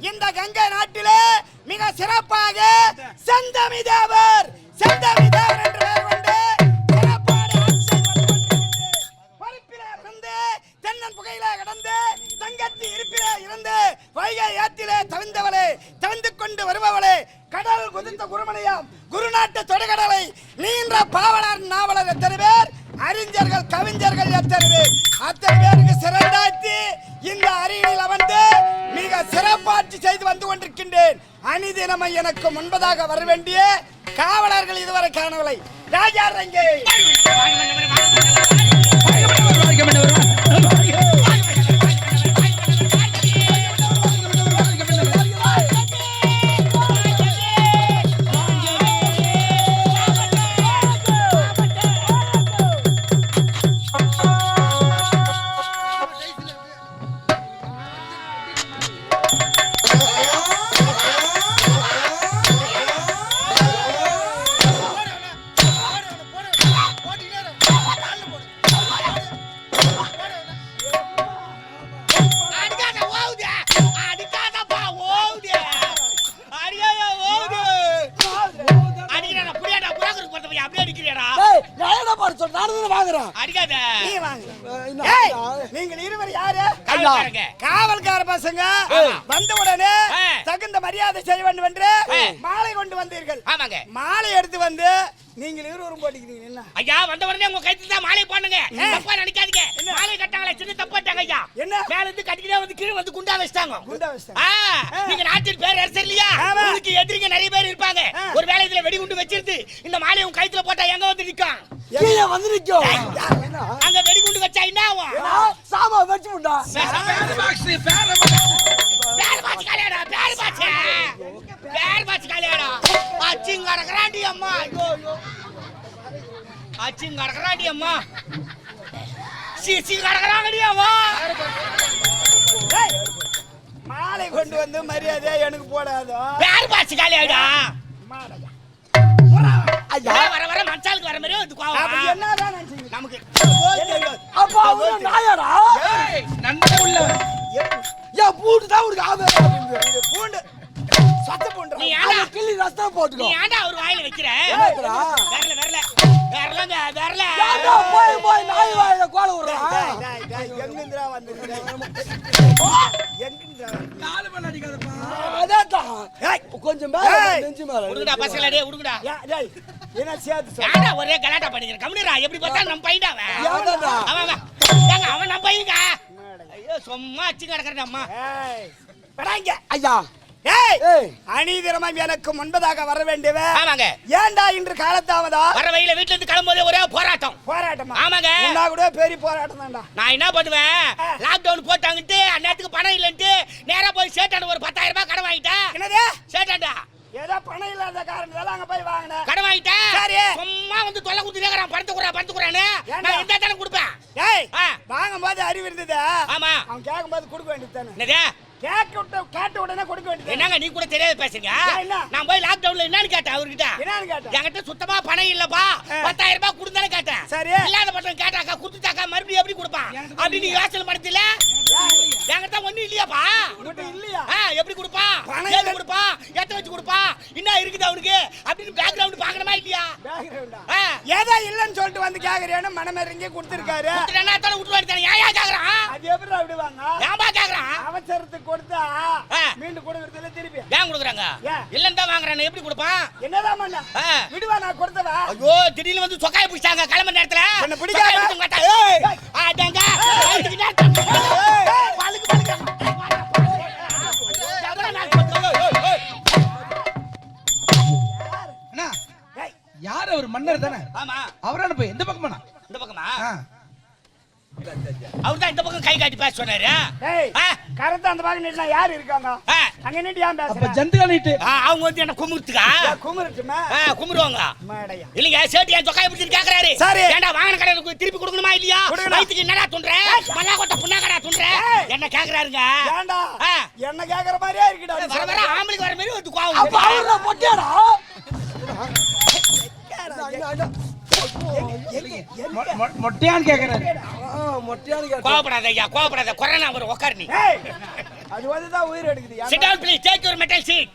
இந்த கங்கை நாட்டிலே மிக சிறப்பாக செந்தமி தேவர் என்ற பெயர் கொண்டு சிறப்பாக பொறுப்பிலே இருந்து தென்னன் புகையிலே கடந்து தங்கத்தி இருப்பிலே இருந்து வைகை ஆற்றிலே தவிந்து கொண்டு வருபவளே, கடல் குதித்த குருமணியம் குருநாட்டு தொடுகடலை நீன்ற பாவலர் நாவலர் எத்தனை பேர், அறிஞர்கள் கவிஞர்கள் எத்தனை பேர், அத்தனை பேருக்கு சிறந்தாற்றி இந்த அரியணையில் அமர்ந்து மிக சிறப்பாட்சி செய்து வந்து கொண்டிருக்கின்றேன். அணிதினமை எனக்கு முன்பதாக வர வேண்டிய காவலர்கள் இதுவரை காணவில்லை. ராஜா ரங்கே வந்து வாங்குறான். அடிக்காத. நீ வாங்க. என்ன ஏய், ஐயா? நீங்கள் இருவர் யாரு? காவல்காரங்க. காவல்கார பசங்க. வந்த உடனே தகுந்த மரியாதை செய்ய வேண்டும் என்று மாலை கொண்டு வந்தீர்கள். ஆமாங்க. மாலை எடுத்து வந்து நீங்கள் இருவரும் போட்டுக்கிறீங்க. என்ன ஐயா வந்த உடனே உங்க கைத்துல தான் மாலை போடுங்க. தப்பா நினைக்காதீங்க. மாலை கட்டாங்களே சின்ன தப்பாட்டாங்க ஐயா. என்ன? மேல இருந்து கட்டிக்கிட்டே வந்து கீழ வந்து குண்டா வச்சிட்டாங்க. குண்டா வச்சிட்டாங்க. நீங்க நாட்டின் பேர் அரசர் இல்லையா? ஆமா. உங்களுக்கு எதிரிங்க நிறைய பேர் இருப்பாங்க. ஒரு வேளை இதுல வெடிகுண்டு வச்சிருந்து இந்த மாலையை உங்க கைத்துல போட்டா எங்க வந்து நிக்கும்? கீழே வந்து நிக்கும். அங்க வெடிகுண்டு வச்சா என்ன ஆகும்? சாமா வச்சு விட்டா. பேர் பாச்சு காலியாடா. பேர் பாச்சு காலியாடா. அச்சிங்க அரகறாண்டி அம்மா. ஐயோ ஐயோ. அச்சிங்க அரகறாண்டி அம்மா. சிசி அரகறாண்டி அம்மா. ஏய், மாலை கொண்டு வந்து மரியாதை எனக்கு போடாதோ. பேர் பாச்சு காலியாடா. மாடா. ஐயா வர வர மச்சாலுக்கு வர மாதிரியே வந்து அப்ப கோவம். என்னதான் நினைச்சீங்க? நமக்கு அப்பா அவரு நாயடா. நன்றி உள்ள. ஏன் பூட்டு தான் உனக்கு ஆவேசம் இருக்குது. இது பூண்டு சத்த பூண்டு. நீ ஏன்டா அதை கிள்ளி ரஸ்தா போட்டுக்கோ. நீ ஏன்டா அவர் வாயில வைக்கிற? என்னடா? வரல வரல வரலங்க வரல. ஏன்டா போய் நாய் வாயில கோல விடுறா. எங்கிந்திரா வந்திருக்க? எங்கிந்திரா? அதான் ஏய், கொஞ்சம் மேல ஏய். நெஞ்சு மேல. உடுங்கடா பசங்களா டேய் உடுங்கடா. டேய், என்ன சேர்த்து சொல்லு. ஏன்டா ஒரே கலாட்டா பண்ணிக்கிற? கம்முனுடா. எப்படி பார்த்தா நம்ம பையன்டா அவன். ஏன்டா? அவன் ஏங்க அவன் நம்ம பையங்க. ஐயோ சும்மா அச்சு கிடக்குறடா அம்மா. ஏய், படாங்க. ஐயா ஏய், ஏய் அநீதிரமா எனக்கு முன்பதாக வர வேண்டியவ. ஆமாங்க. ஏன்டா இன்று காலத்தாவதா? வர வழியில வீட்ல இருந்து கிளம்பும்போது ஒரே போராட்டம். போராட்டமா? ஆமாங்க. உன்னா கூட பெரிய போராட்டம் தான்டா. நான் என்ன பண்ணுவேன்? லாக்டவுன் போட்டாங்கட்டு அந்நேரத்துக்கு பணம் இல்லன்ட்டு நேரா போய் சேட்டாண்ட ஒரு 10,000 ரூபாய் கடன் வாங்கிட்டேன். என்னது? சேட்டாண்டா ஏதோ பணம் இல்லாத காரணத்தால அங்க போய் வாங்கினேன். கடன் வாங்கிட்டேன். சரி. சும்மா வந்து தொல்லை குடுத்துட்டேங்கறான். படுத்துக்குறானே. ஏன்டா? நான் இந்த தான கொடுப்பேன். ஏய், ஆ. வாங்கும்போது அறிவு இருந்தது. ஆமா. அவன் கேட்கும்போது கொடுக்க வேண்டியதுதானே. என்னது? கேட்ட உடனே கொடுக்க வேண்டியது. என்னங்க நீ கூட தெரியாத பேசுங்க. என்ன? நான் போய் லாக்டவுன்ல என்னன்னு கேட்டேன் அவர்கிட்ட. என்னன்னு கேட்டேன்? என்கிட்ட சுத்தமா பணம் இல்லப்பா. 10,000 ரூபாய் கொடுந்தானே கேட்டேன். சரி. இல்லாத பட்டம் கேட்டாக்கா குடுத்துட்டாக்கா மறுபடியும் எப்படி கொடுப்பான்? அப்படி நீ யோசனை பண்ணதில்ல? என்கிட்ட ஒண்ணும் இல்லையாப்பா. உன்கிட்ட இல்லையா? எப்படி கொடுப்பான்? பணம் ஏது இல்ல. கொடுப்பான்? எத்த வச்சு கொடுப்பான்? என்ன இருக்குது அவனுக்கு அப்படின்னு பேக்ரவுண்ட் பாக்கணுமா இல்லையா? பேக்ரவுண்டா? ஆ. ஏதோ இல்லன்னு சொல்லிட்டு வந்து கேக்குறேன்னு மனமிறங்கி கொடுத்திருக்காரு. கொடுத்துட்டேன்னா தானே விட்டு வாடி தானே. ஏன் கேக்குறான்? அது எப்படி விடுவாங்க? ஏன்பா கேக்குறான்? அவசரத்துக்கு கொடுத்தா ஆ. மீண்டும் கொடுக்கறதுல திருப்பி ஏன் கொடுக்குறாங்க? ஏன்? இல்லன்னு தான் வாங்குறானே. எப்படி கொடுப்பான்? என்னதான் பண்ண? ஆ. விடுவா நான் கொடுத்தவா? ஐயோ திடீர்னு வந்து சொக்காய பிடிச்சாங்க கிளம்ப நேரத்துல. என்ன பிடிக்காம? சொக்காய பிடிச்சு மாட்டா. ஏய் ஆடங்க. அதுக்கு நேரத்துல. பழுக்கு பழுக்கு. அண்ணா ஏய், யார் அவர் மன்னர் தானே? ஆமா. அவரான போய் எந்த பக்கமாண்ணா? இந்த பக்கமா? ஆ. அவர்தான் இந்த பக்கம் கை காட்டி பேச சொன்னாரு. ஏய், ஆ. கரெக்டா அந்த பக்கம் நின்னா யாரு இருக்காங்க? ஆ. அங்க நின்று ஏன் அப்ப பேசுற? ஜந்துகா நீட்டு. அவங்க வந்து என்ன கும்பிட்டுக்கா? குமரட்டுமா? கும்பிடுவாங்க. மாடையா. இல்லைங்க சேட்டு என் சொக்காய பிடிச்சிட்டு கேக்குறாரு. சரி. ஏன்டா வாங்கின கடையில திருப்பி கொடுக்கணுமா இல்லையா? கொடுக்கணும். வயித்துக்கு என்னடா துண்ற? மல்லா கொட்ட புண்ணா கடா துண்ற? என்ன கேக்குறாருங்க? ஏன்டா? ஆ. என்ன கேக்குற மாதிரியே இருக்குடா. வர வர ஆம்பளைக்கு வர மாதிரி வந்து அப்ப கோவம். அவர பொட்டியாடா. மொட்டையான்னு கேக்குறாரு. மொட்டையான்னு கேட்டா. கோவப்படாத ஐயா கோவப்படாத. கொரோனா வரும் உட்காரு நீ. ஏய், அது வந்து தான் உயிர் எடுக்குது. Sit down please. Take your metal seat.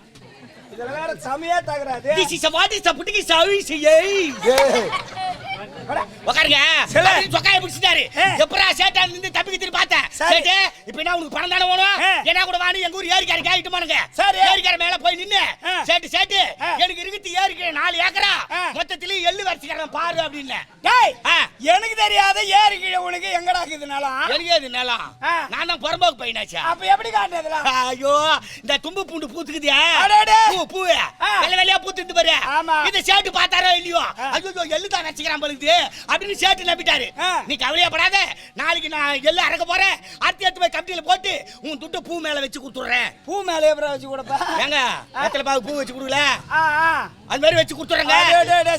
இதுல வேற சமையே தகராது. This is what is the putting service. ஏய். ஏய் உட்காருங்க. சில. அப்படின்னு சொக்காய பிடிச்சிட்டாரு. எப்பரா சேட்டா நின்னு தப்பிக்கு திரும்பி பார்த்தேன். சரி. சேட்டு இப்போ என்ன உனக்கு பணம் தானே வேணும்? என்ன கூட வாணி எங்க ஊர் ஏரிக்காரங்க ஆயிட்டு மானுங்க. சரி. ஏரிக்கார மேல போய் நின்னு சேட்டு ஆ. எனக்கு இருக்குது ஏரிக்கு 4 ஏக்கரா ஆ. மொத்தத்துல எள்ளு வரிச்சிக்கிறேன் பாரு அப்படின்னு. டேய், ஆ. எனக்கு தெரியாத ஏரி கீழே உனக்கு எங்கடா இருக்குதுனால? எனக்கு அது நிலம். ஆ. நான் தான் புறம்போக்கு பையனாச்சா. அப்ப எப்படி காட்டுறதுலாம்? ஐயோ இந்த தும்பு பூண்டு பூத்துக்குதே. அடடே. பூ ஆ. வெள்ளை வெள்ளையா பூத்துட்டு பாரு. ஆமா. இத சேட்டு பார்த்தாரோ இல்லையோ ஆ. ஐயோ எள்ளு தான் வச்சுக்கிறான் பழுது அப்படின்னு சேட்டு நம்பிட்டாரு. ஆ. நீ கவலையப்படாத நாளைக்கு நான் எள்ளு அறக்க போறேன். அடுத்து எடுத்து போய் கம்பியில போட்டு உன் துட்டு பூ மேல வச்சு கொடுத்துறேன். பூ மேலே எப்படி வச்சு கொடுப்பா? ஏங்க வெத்தலை பாவு பூ வச்சு கொடுக்கல ஆ, ஆ. அது மாதிரி வச்சு கொடுத்துறேங்க.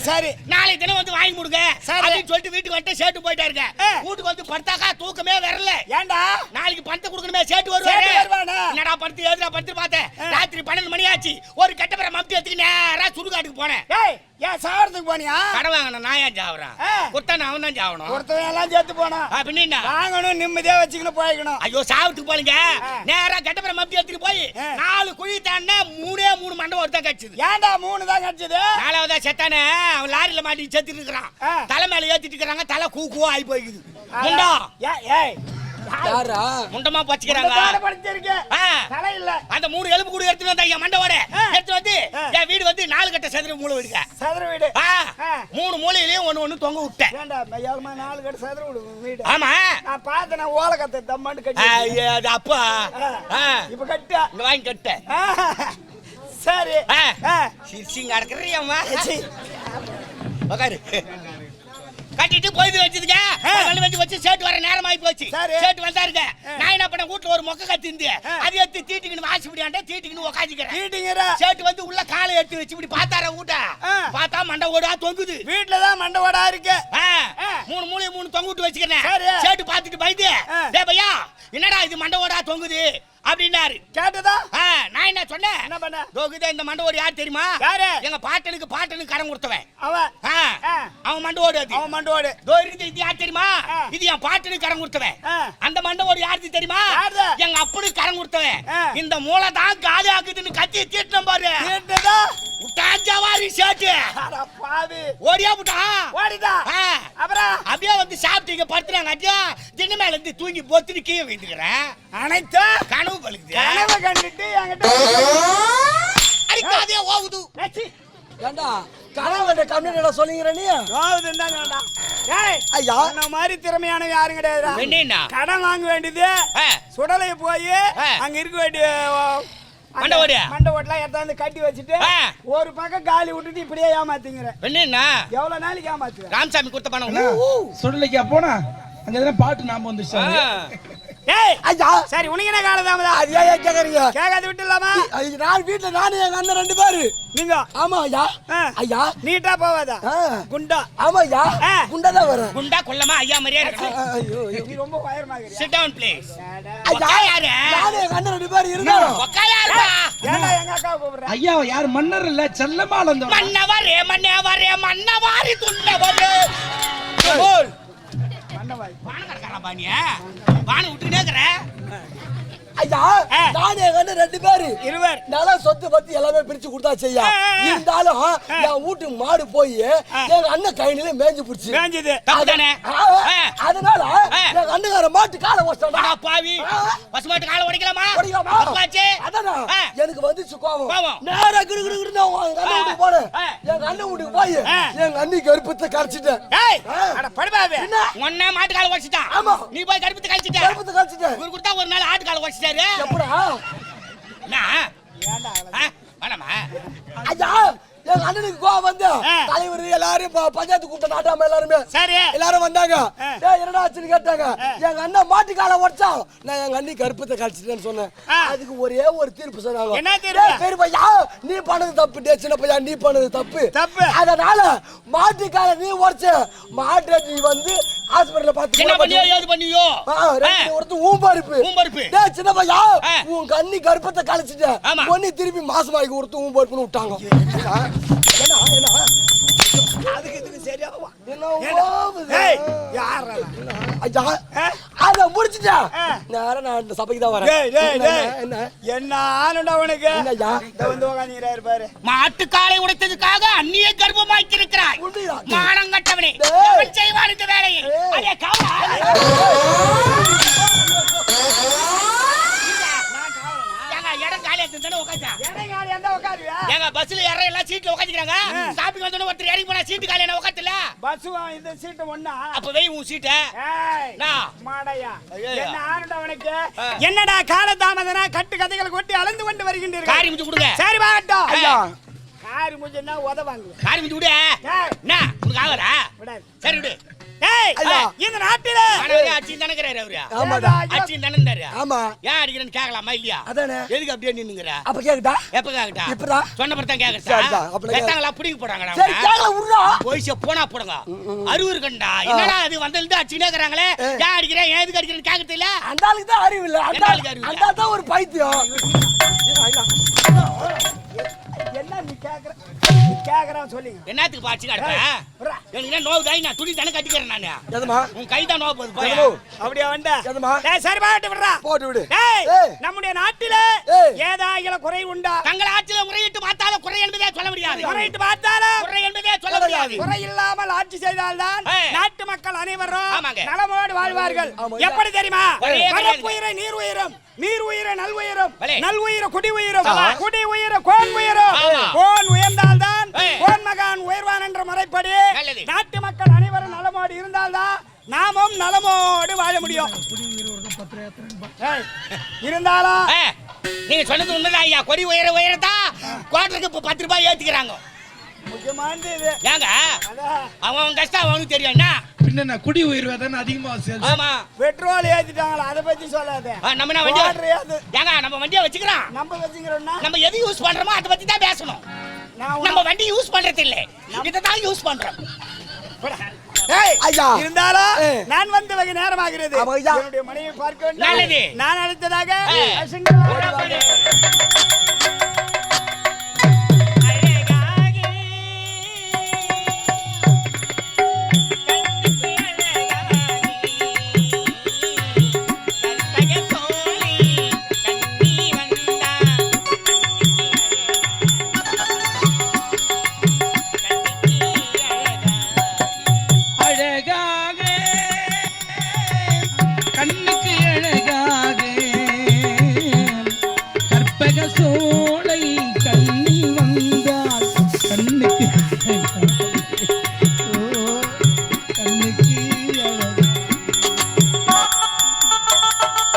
சரி. நாளைக்கு தினம் வந்து வாங்கி கொடுங்க சரி. அப்படின்னு சொல்லிட்டு வீட்டுக்கு வந்துட்டு சேட்டு போயிட்டாருங்க. ஆ. வீட்டுக்கு வந்து படுத்தாக்கா தூக்கமே வரல. ஏன்டா? நாளைக்கு பணத்தை கொடுக்கணுமே சேட்டு வருவாரு. சேட்டு வருவானா? என்னடா படுத்து ஏதுடா படுத்து பார்த்தேன். ராத்திரி 12 மணி ஆச்சு. ஒரு கட்டப்பற மம்டி எடுத்துக்கு நேரா சுடுகாடு சுடுகாட்டுக்கு போனேன். ஏய் ஏன் சாவறதுக்கு போனியா? கடை வாங்கின நான் ஏன் சாவறேன்? குத்தன அவன் தான் சாவணும். ஒருத்தவன் எல்லாம் சேர்த்து போனா பின்னா வாங்கணும், நிம்மதியா வச்சுக்கணும், போய்க்கணும். ஐயோ சாவத்துக்கு போலீங்க. நேரா கட்டப்புறம் மப்பி எடுத்துட்டு போய் 4 குழி தாண்டா 3 மண்டை ஒருத்தன் கடிச்சது. ஏன்டா 3 தான் கடிச்சது? 4வதா செத்தானே அவன் லாரியில மாட்டி செத்துட்டு இருக்கிறான். தலை மேல ஏத்திட்டு இருக்காங்க. தலை கூக்குவா ஆகி போயிடுது. முண்டா ஏய் யாரா முண்டமா பச்சிக்கிறாங்க. தலை இல்ல. அந்த 3 எலும்பு கூட எடுத்துட்டு வந்தா என் மண்டவோட எடுத்து வந்து என் வீடு வந்து 4 கட்ட சதுர மூளை வீடுங்க. சதுர வீடு. 3 மூலையிலயும் ஒண்ணு தொங்க விட்டேன். ஏண்டா மையாலமா 4 கட்ட சதுர வீடு? ஆமா நான் பார்த்தேன். நான் ஓலை கட்ட தம்மாண்டு கட்டி. ஐயா அது அப்பா. இப்ப கட்ட. இங்க வாங்கி கட்ட. சரி. சிரிச்சிங்க அடக்குறியம்மா. உட்காரு. கட்டிட்டு போயிட்டு வச்சதுங்க. வச்சு சேட்டு வர நேரம் ஆகி போச்சு. சேட்டு வந்தாருங்க. நான் என்ன பண்ண வீட்டுல ஒரு மொக்க கத்தி இருந்து அதை எடுத்து தீட்டிக்கின்னு வாசிப்படியாண்ட தீட்டிக்கின்னு உட்காந்துக்கிறேன். சேட்டு வந்து உள்ள காலை எடுத்து வச்சு இப்படி பார்த்தார வீட்ட பார்த்தா மண்டை ஓடா தொங்குது. வீட்டுலதான் மண்டை ஓடா இருக்கு. 3 மூலையை 3 தொங்க விட்டு வச்சுக்கிறேன். சேட்டு பார்த்துட்டு பயந்து டே பையா என்னடா இது மண்டை ஓடா தொங்குது அப்படின்னாரு. கேட்டதா? நான் என்ன சொன்னேன்? என்ன பண்ண? தோகுதே இந்த மண்டவோடு யார் தெரியுமா? யாரு? எங்க பாட்டனுக்கு கடன் கொடுத்தவன் அவன் மண்டவோடு. அவன் மண்டவோடு இது யார் தெரியுமா? இது என் பாட்டனுக்கு கடன் கொடுத்தவன். அந்த மண்டவோடு யாருக்கு தெரியுமா? எங்க அப்பனுக்கு கடன் கொடுத்தவன். இந்த மூளை தான் காலி ஆகுதுன்னு கத்தி தீட்டினம் பாரு. கேட்டதா? உட்டாஞ்சவாரி சேட்டு பாவி ஓடியா புட்டான். ஓடிடா. அப்புறம் அப்படியே வந்து சாப்பிட்டீங்க படுத்துறாங்க. அட்டியா திண்ணு மேல இருந்து தூங்கி பொத்துட்டு கீழே வைத்துக்கிறேன். அனைத்து கனவு பழுக்குது. கனவு கண்டுட்டு என்கிட்ட அடிக்காதே ஓவுது. ஏண்டா கனவு கம்மியா சொல்லிங்கிற நீ? ஓவுதுண்டாங்கடா. ஏய் ஐயா அந்த மாதிரி திறமையானவன் யாரும் கிடையாதுடா. என்னன்னா கடன் வாங்க வேண்டியது சுடலை போய் அங்க இருக்க வேண்டிய மண்டவோட்டெல்லாம் எடுத்தாந்து கட்டி வச்சுட்டு ஒரு பக்கம் காலி விட்டுட்டு இப்படியே ஏமாத்திங்கிற. என்னன்னா எவ்வளவு நாளைக்கு ஏமாத்து? ராமசாமி கொடுத்த பணம் சுடலைக்கா போனா அங்க எதனா பாட்டு நாம வந்துச்சு. ஏய் ஐயா சரி உனக்கு என்ன காலதாமதா? அது ஏன் கேக்குறீங்க? கேட்காத விட்டுலாமா? நான் வீட்ல நானே எங்க அண்ணன் 2 பேரு. நீங்க? ஆமா ஐயா. ஐயா நீட்டா போவாதா? குண்டா? ஆமா ஐயா. குண்டா தான் வர. குண்டா கொல்லமா ஐயா மாதிரியே இருக்கு. ஐயோ நீ ரொம்ப பயமா இருக்கற. Sit down please. ஐயா யாரு? நானே எங்க அண்ணன் 2 பேரு இருக்கோம். ஒக்காயாருடா. ஏன்டா எங்க அக்கா கூப்பிடுற? ஐயா யார் மன்னர் இல்ல செல்லமாலந்தோ. மன்னவரே மன்னவாரி துண்டவரே. போல் மன்னவாரி. வானகரக்கறா பானியா. வான விட்டுனே இருக்கற. ஐயா நானே எங்க அண்ணன் 2 பேரு. இருவர். நல்லா சொத்து பத்தி எல்லாமே பிரிச்சு கொடுத்தா செய்யா. இருந்தாலும் என் வீட்டு மாடு போய் எங்க அண்ணன் கையில மேஞ்சு புடிச்சு. மேஞ்சது. தப்புதானே? அதனால எங்க அண்ணகார மாட்டு காலை வச்சடா. பாவி. பசு மாட்டு காலை உடைக்கலாமா? பாச்சே. அதானே எனக்கு வந்துச்சு கோவம். நேரா கிடுகிடுன்னு எங்க அண்ணன் வீட்டுக்கு போனேன். எங்க அண்ணன் வீட்டுக்கு போய் எங்க அண்ணி கருப்பத்தை கரைச்சிட்டேன். ஏய் அட படுபாவே. ஒண்ணே மாட்டு காலை உடைச்சிட்டான். ஆமா. நீ போய் கருப்பத்தை கரைச்சிட்ட. கருப்பத்தை கரைச்சிட்டேன். இவரு கொடுத்தா ஒரு நாள் ஆட்டு காலை உடைச்சிட்டாரு. எப்படா? நான் ஏன்டா வேணாமா? ஐயா எங்க அண்ணனுக்கு கோவம் வந்து தலைவர் எல்லாரும் பஞ்சாயத்து கூப்பிட்ட நாட்டாம எல்லாருமே சரி எல்லாரும் வந்தாங்க. டேய் என்னடா ஆச்சுன்னு கேட்டாங்க. எங்க அண்ணன் மாட்டு காலை உடைச்சா நான் எங்க அண்ணி கருப்பத்தை கழிச்சிட்டேன்னு சொன்னேன். அதுக்கு ஒரே ஒரு தீர்ப்பு சொன்னாங்க. என்ன தீர்ப்பு? பெரிய பையா நீ பண்ணது தப்பு. டேய் சின்ன பையா நீ பண்ணது தப்பு. அதனால மாட்டு காலை நீ உடைச்ச மாட்டை நீ வந்து ஹாஸ்பிடல்ல பாத்து என்ன பண்ணியோ ஏது பண்ணியோ? ஒருத்த ஊம்பருப்பு. டேய் சின்ன பையா உன் கண்ணி கருப்பத்தை கழிச்சிட்ட. ஒண்ணு திருப்பி மாசமாய்க்கு ஒருத்த ஊம்பருப்புன்னு விட்டாங்க. என்ன அதுக்கு இதுக்கு சரியாவா? ஏய் யாரா? ஐயா அத முடிச்சிட்டா. நேரா நான் இந்த சபைக்கு தான் வரேன். என்ன ஆனடா உனக்கு? என்னய்யா இத வந்து உட்கார்ந்திராரு பாரு. மாட்டு காலை உடைத்ததுக்காக அண்ணியை கர்ப்பமாக்கி இருக்கிறாய். மானங்கட்டவனே எவன் செய்வான் இந்த வேலையை? அடே காவலா. இடம் காலியா இருந்தானே உட்கார்ந்தா. இடம் காலியா இருந்தா உட்காருவியா? ஏங்க பஸ்ல ஏற எல்லாம் சீட்ல உட்கார்ந்திருக்காங்க. ஸ்டாப்பிங் வந்தோனே ஒருத்தர் இறங்கி போனா சீட் காலியா உட்கார்த்தல. பஸ் இந்த சீட் ஒண்ணா? அப்ப வெய் உன் சீட்ட. ஏய் நான் மாடையா. என்ன ஆனடா உனக்கு? என்னடா கால தாமதனா கட்டு கதைகள் கொட்டி அளந்து கொண்டு வருகின்றீர்கள். காரி முஞ்சு கொடுங்க. சரி வாங்கட்டும். ஐயா காரி முஞ்சனா உதவாங்க. காரி முஞ்சு விடு. என்ன உனக்கு ஆகறா? விடாது. சரி விடு. ஏய் இந்த நாட்டில அவரே அச்சி தனக்கறாரு அவரே. ஆமாடா அச்சி தனந்தாரு. ஆமா ஏன் அடிக்கிறேன்னு கேட்கலாமா இல்லையா? அதானே எதுக்கு அப்படியே நின்னுங்கற? அப்ப கேக்குடா? எப்ப கேக்குடா? இப்படா சொன்ன பர்தான் கேக்குறா. கேட்டாங்களா புடிங்க போறாங்கடா. சரி கேக்கல உடுடா. போய்ச்ச போனா போடுங்க. அறிவு இருக்கண்டா. என்னடா அது வந்தல்ல அச்சினே கறாங்களே. ஏன் அடிக்கிறேன் ஏன் எதுக்கு அடிக்கிறேன்னு கேக்குறது இல்ல? அந்த ஆளுக்கு தான் அறிவு இல்ல. அந்த தான் ஒரு பைத்தியம். என்ன கேக்குறான் சொல்லிங்க. என்னத்துக்கு பாய்ச்சி கிடப்ப விட்றா. எனக்கு நோவு தாய் நான் துணி தானே கட்டிக்கிறேன் நானு எதுமா உன் கை தான் நோவு போகுது போய் எதுமோ அப்படியே வந்தா எதுமா டேய் சரி பாட்டு விடுறா. போட்டு விடு டேய் ஏய். நம்முடைய நாட்டில ஏய். ஏதாயில குறை உண்டா? தங்கள் ஆட்சியில முறையிட்டு பார்த்தாலும் குறை என்பதே சொல்ல முடியாது குறையிட்டு பார்த்தாலும் குறை என்பதே சொல்ல முடியாது குறை இல்லாமல் ஆட்சி செய்தால்தான் ஏய். நாட்டு மக்கள் அனைவரும் ஆமாங்க. நலமோடு வாழ்வார்கள். ஆமா. எப்படி தெரியுமா? ஒரே பரப்புயிரை நீர் உயிரும், நீர் உயிரை நல் உயிரும், பலே. நல் உயிரை குடி உயிரும், ஆமா. குடி உயிரை கோன் உயிரும். ஆமா. கோன் உயர்ந்தால்தான் ஏய். கோன் மகான் உயர்வான் என்ற முறைப்படி நல்லது. நாட்டு மக்கள் அனைவரும் நலமோடு இருந்தால்தான் நாமும் நலமோடு வாழ முடியும். ஏய், இருந்தாலும் நீங்க சொன்னது உண்மைதான் ஐயா. கொடி உயரத்தா குவார்டருக்கு இப்ப 10 ரூபாய் ஏத்திக்கிறாங்க. முக்கியமானது இது. ஏங்க அதான் அவன் கஷ்டம் அவனுக்கு தெரியும் என்ன? பின்ன குடி உயிர் தானே அதிகமா சேல்ஸ். ஆமா பெட்ரோல் ஏத்திட்டாங்களா, அதை பத்தி சொல்லாத. நம்ம என்ன வண்டி வாட்டர் ஏத்து. ஏங்க நம்ம வண்டியை வச்சுக்கிறோம். நம்ம வச்சுக்கிறோம்னா நம்ம எது யூஸ் பண்றோமோ அதை பத்தி தான் பேசணும். நான் நம்ம வண்டி யூஸ் பண்றது இல்ல, இதை தான் யூஸ் பண்றோம். ஏய், ஐயா. இருந்தாலும் ஏய். நான் வந்த வகை நேரமாகிறது. ஆமா, ஐயா. என்னுடைய மனைவி பார்க்க வேண்டும். நல்லது. நான் அடுத்ததாக ஏய். அசிங்கமாக அழகாக கண்ணுக்கு அழகாக கற்பக சோலை கண்ணில் வந்தால் கண்ணுக்கு ஓ, கண்ணுக்கு அழகாக.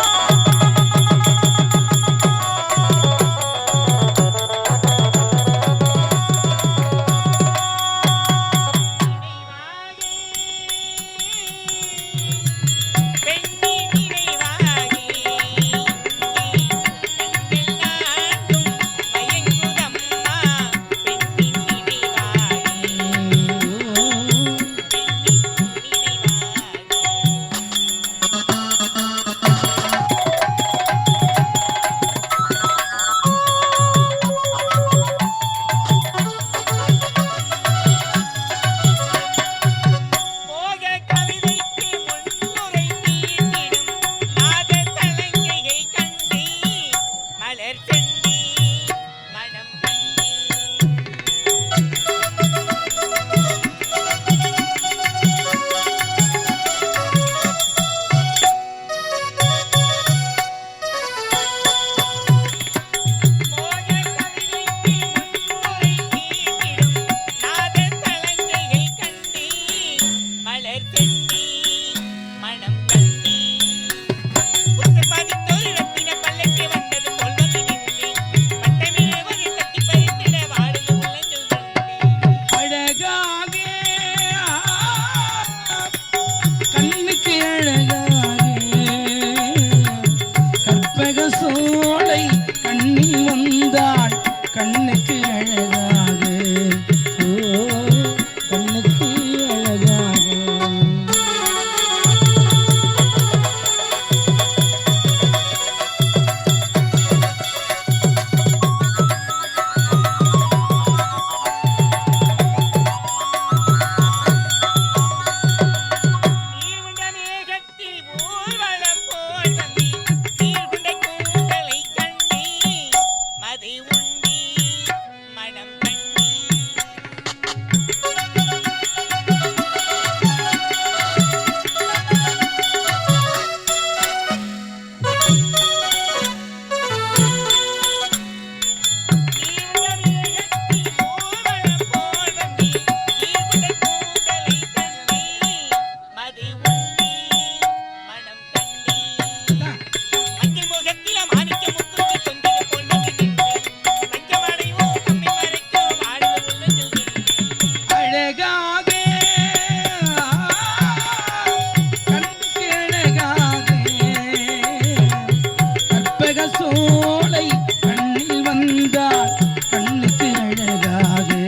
கண்ணுக்கு அழகாக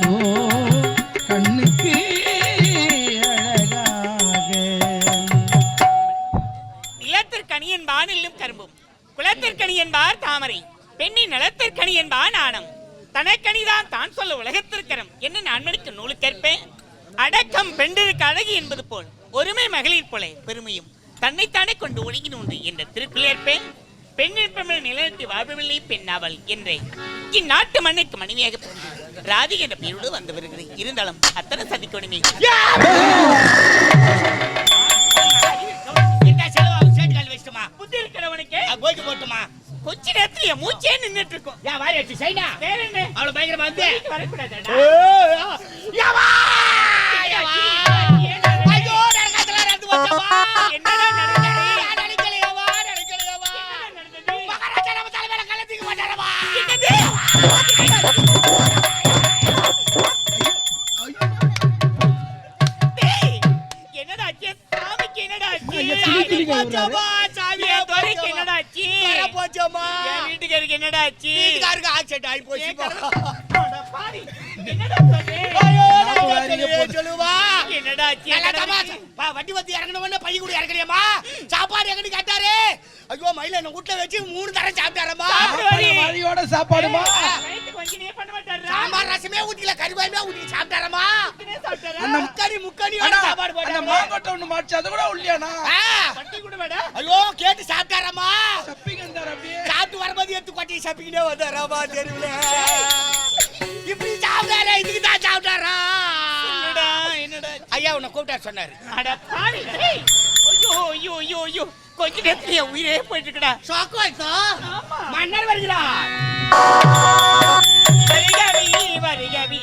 ஓ கண்ணுக்கு அழகாக தனக்கணிதான் தான் சொல்ல உலகத்திற்கரம் என்ன நான்மணிக்கு நூலுக்கேற்பேன். அடக்கம் பெண்டிற்கு அழகி என்பது போல் ஒருமை மகளிர் போல பெருமையும் தன்னைத்தானே கொண்டு ஒழுங்கினு என்ற திருக்குள்ளேற்பேன். பெண்ணிற்பமிழ் நிலையத்தை வாழ்வவில்லை பெண்ணாவல் என்றே இந்நாட்டு மண்ணிற்கு மனைவியாக பிறந்து ராதி என்ற பெயரோடு வந்து வருகிறேன். இருந்தாலும் அத்தனை சதிக்கொடுமை புத்தி இருக்கிறவனுக்கு போய்க்கு போட்டுமா கொஞ்ச நேரத்துல என் மூச்சே நின்னுட்டு இருக்கும். யா வாரி வச்சு சைனா வேற என்ன அவ்வளவு பயங்கரமா வந்து வரக்கூடாதுடா. ஐயோ நரகத்துல இருந்து வச்சமா என்னடா நடக்குது? நடக்கலையவா நடக்கலையவா மகாராஜா நம்ம தலைமையில கலத்திக்க மாட்டாரமா? என்னடா ஆச்சு சாமிக்கு? என்னடா ஆச்சு? சாமியே தோரைக்கு என்னடா ஆச்சு? போச்சோமா வீட்டுக்காருக்கு என்னடா ஆச்சு? வீட்டுக்காருக்கு ஆக்சிடென்ட் ஆகி போச்சு. பாடி என்னடா சொல்லுவா என்னடா ஆச்சு? வண்டி வந்து இறங்கணும்னு பைய கூட இறங்கலையம்மா. சாப்பாடு எங்கன்னு கேட்டாரு. ஐயோ மயில என்ன வீட்டுல வச்சு 3 தரம் சாப்பிட்டாரம்மா. வழியோட சாப்பாடுமா? சாம்பார் ரசமே ஊத்தில கறிவாயுமே ஊத்தி சாப்பிட்டாரம்மா. முக்கணியோட சாப்பாடு போட்டாங்க. மாங்கொட்டை ஒண்ணு மாச்சு அது கூட உள்ளியானா? பட்டி கூட வேடா. ஐயோ கேட்டு சாப்பிட்டாரம்மா. சப்பிங்கந்தார் அப்படியே சாப்பிட்டு வரும்போது எடுத்து கொட்டி சப்பிக்கிட்டே வந்தாராமா தெருவுல. இப்படி சாப்பிட்டாரா? இதுக்கு தான் சாப்பிட்டாரா? என்னடா என்னடா ஐயா உன்னை கூப்பிட்டாரு சொன்னாரு. அட பாவி. ஐயோ ஐயோ ஐயோ ஐயோ கொஞ்ச நேரத்துல உயிரே போயிட்டு இருக்கடா. ஷாக் ஆயிட்டா? மன்னர் வருகிறார். வருகவி வருகவி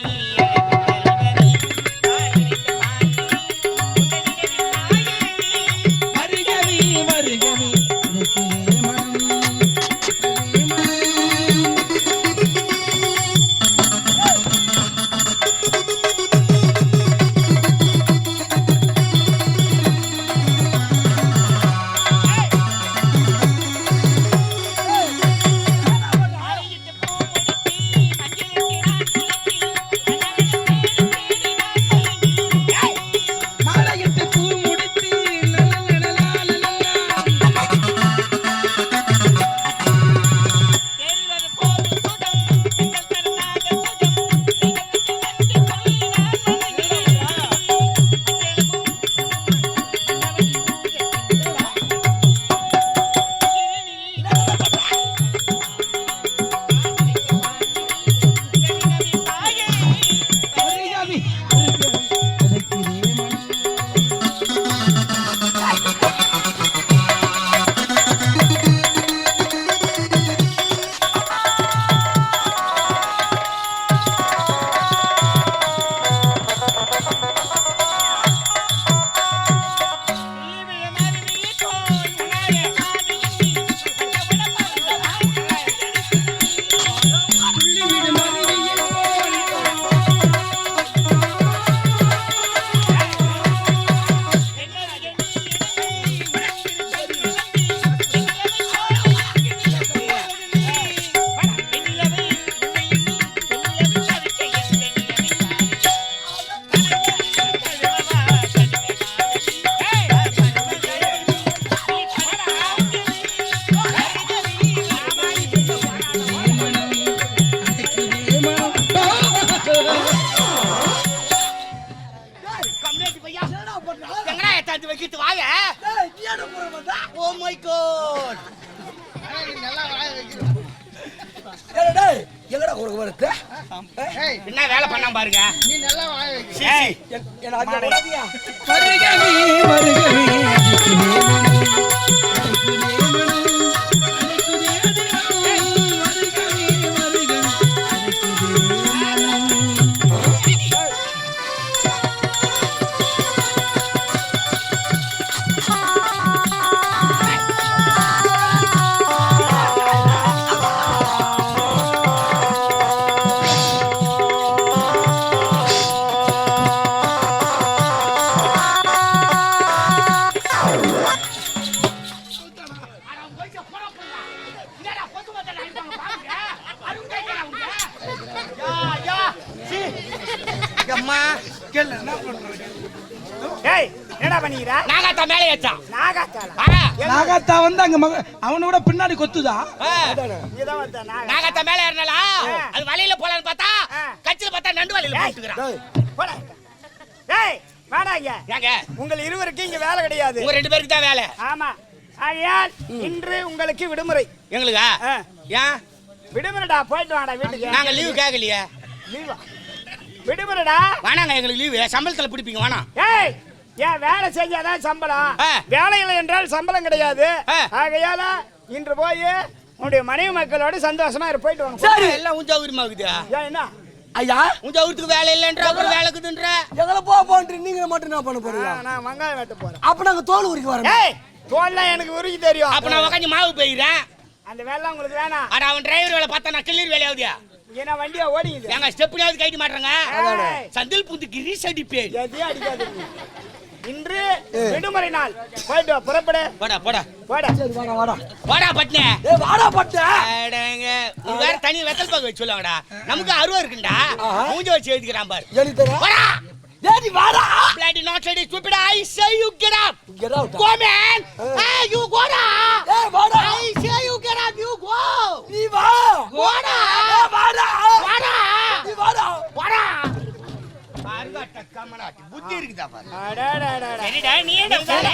என்ன வேலை பண்ணா பாருங்க. நீ நல்லா வாய் வைக்க. ஏய் என்ன அங்க போடாதீயா. வருகவி வருகவி பண்ணிக்கிறா? நாகாத்தா மேலே ஏச்சான் நாகாத்தாளா? நாகாத்தா வந்து அங்க அவனோட பின்னாடி கொத்துதா இங்கதான் வந்தா நாகா. நாகாத்தா மேலே ஏறினாலா அது வலையில போலான்னு பார்த்தா கச்சில பார்த்தா நண்டு வலையில போட்டுக்கிறான். போடா. டேய் வாடா இங்க. ஏங்க உங்கள் இருவருக்கு இங்க வேலை கிடையாது. உங்க 2 பேருக்கு தான் வேலை. ஆமா. ஆகையால் இன்று உங்களுக்கு விடுமுறை. எங்களுக்கா ஏன் விடுமுறைடா, போயிட்டு வாடா வீட்டுக்கு. நாங்க லீவு கேட்கலையே. லீவா? விடுமுறைடா. வேணாங்க எங்களுக்கு லீவு, சம்பளத்துல பிடிப்பீங்க வேணாம். ஏய் ஏன் வேலை செஞ்சாதான் சம்பளம்? ஆ. வேலை இல்லை என்றால் சம்பளம் கிடையாது. ஆ. ஆகையால இன்று போய் உன்னுடைய மனைவி மக்களோட சந்தோஷமா போயிட்டு வாங்க. சரி எல்லாம் உஞ்சா உரிமை இருக்குது. ஏன் என்ன? ஐயா உஞ்சா உரித்துக்கு வேலை இல்லைன்ற அப்புறம் வேலை இருக்குதுன்ற. எங்களை போன்ற நீங்க மட்டும் என்ன பண்ண போறீங்க? நான் வெங்காயம் வெட்ட போறேன். அப்ப நாங்க தோல் உரிக்க வரோம். ஏய் தோல்லாம் எனக்கு உரிக்க தெரியும். அப்ப நான் உட்காந்து மாவு போயிடுறேன். அந்த வேலை உங்களுக்கு வேணாம். ஆனா அவன் டிரைவர் வேலை பார்த்தா நான் கிளியர் வேலையாவதியா? என்ன வண்டியா ஓடிக்குது? எங்க ஸ்டெப்னாவது கைட்டு மாட்டாங்க. ஏய். சந்தில் புந்து கிரீஸ் அடிப்பேன். எதையும் அடிக்காது நீ. இன்று விடுமுறை நாள். போயிட்டு வா, புறப்படு. போடா போடா போடா. சரி வாடா வாடா. போடா பட்னே. ஏய் வாடா பட்ட. அடங்க நீ வேற தனி வெத்தல் பாக்கு வச்சு சொல்லுவாங்கடா. நமக்கு 60 இருக்குடா. மூஞ்ச வச்சு எழுதிக்கிறான் பாரு. ஏறி தர. போடா. ஏறி வாடா. Bloody not ready stupid. I say you get up. Get out. Go man. Hey you go da. ஏய் வாடா. I say you get up. You go. நீ வா. போடா. ஏய் வாடா. வாடா. நீ வாடா. போடா. பாருங்க கம்மனாட்டி புத்தி இருக்குதா பாரு. அடடடடட. சரிடா நீ என்ன போற?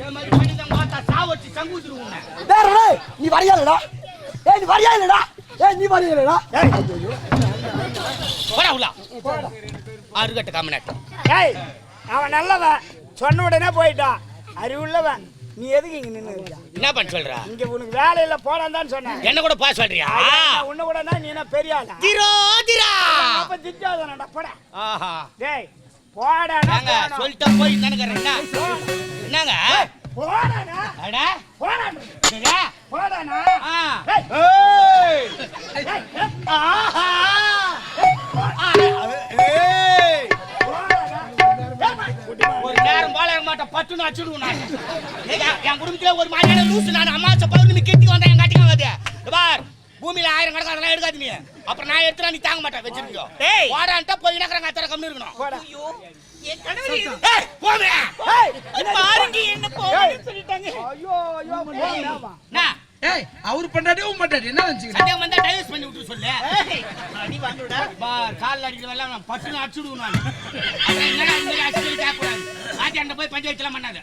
ஏமாரி பண்ணிட்ட மாத்தா சாவச்சி சங்குதுருவுன. டேய் டேய் நீ வரியா இல்லடா? ஏய் நீ வரியா இல்லடா? ஏய் நீ வரியா இல்லடா? ஏய் போடா உள்ள. ஆறுகட்ட கம்மனாட்டி. ஏய் அவன் நல்லவன். சொன்ன உடனே போயிட்டான். அறிவுள்ளவன். நீ எதுக்கு இங்க நின்னு இருக்க? என்ன பண்ண சொல்ற? இங்க உனக்கு வேலை இல்ல போடான்னு தான் சொன்னேன். என்ன கூட பா சொல்றியா? உன்ன கூடனா நீ என்ன பெரிய ஆளா? திரோதிரா. அப்ப திட்டாதடா போடா. ஆஹா. டேய் போடாடா. ஏங்க சொல்லிட்ட போய் நினைக்கிறேன்டா. என்னங்க? போடாடா. அட போடாடா. என்னங்க? போடாடா. ஆ. ஏய். ஆஹா. ஒரு நேரம் போல மாட்ட பட்டுன்னு அடிச்சுடுவோம் நான். என் குடும்பத்துல ஒரு மாதிரியான லூசு நான் அம்மா பௌர்ணமி கெட்டி வந்தா என் காட்டிங்க அது பார் பூமியில 1000 கணக்கு அதெல்லாம் எடுக்காது நீ. அப்புறம் நான் எடுத்துனா நீ தாங்க மாட்டேன் வச்சிருக்கோ. டேய் வாடான்ட்டா போய் நக்கறங்க அத்தர கம்மி இருக்கணும். போடா. என் கணவர் இது. ஏய் போவே. பாருங்க என்ன போன்னு சொல்லிட்டாங்க. ஐயோ ஐயோ போடா. நான் ஏய் அவர் பண்டாடி உன் பண்டாடி என்ன நினைச்சுக்கிற? சந்தேகம் வந்தா டைவர்ஸ் பண்ணி விட்டு சொல்லு. அடி வாங்குடா. பார் கால்ல அடிக்கிறதெல்லாம் நான் பட்டுன்னு அடிச்சுடுவேன் நான். அப்புறம் என்னடா இந்த மாதிரி அடிச்சு கேட்க கூடாது. ஆட்டி அண்ட போய் பஞ்சாயத்துலாம் பண்ணாத.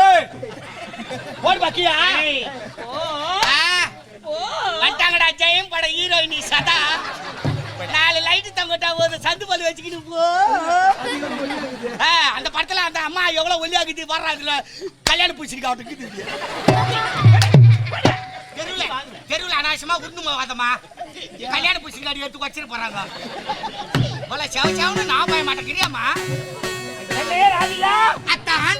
ஏய் போடு பாக்கியா. ஓ ஓ வந்துட்டாங்கடா ஜெயம் பட ஹீரோயினி சதா. 4 லைட் தங்கட்டா ஒரு சந்து பல்லு வச்சுக்கிட்டு போ. அந்த படத்துல அந்த அம்மா எவ்வளவு ஒல்லியாக்குது வர்றாதுல கல்யாண பூச்சிருக்கா அவட்டுக்கு. தெருவில் அனாவசியமா உண்ணுமா வாதமா கல்யாண பூச்சிருக்காடி எடுத்து வச்சிட்டு போறாங்க. போல செவ செவனு நான் போய மாட்டேங்கிறியாமா? அத்தான்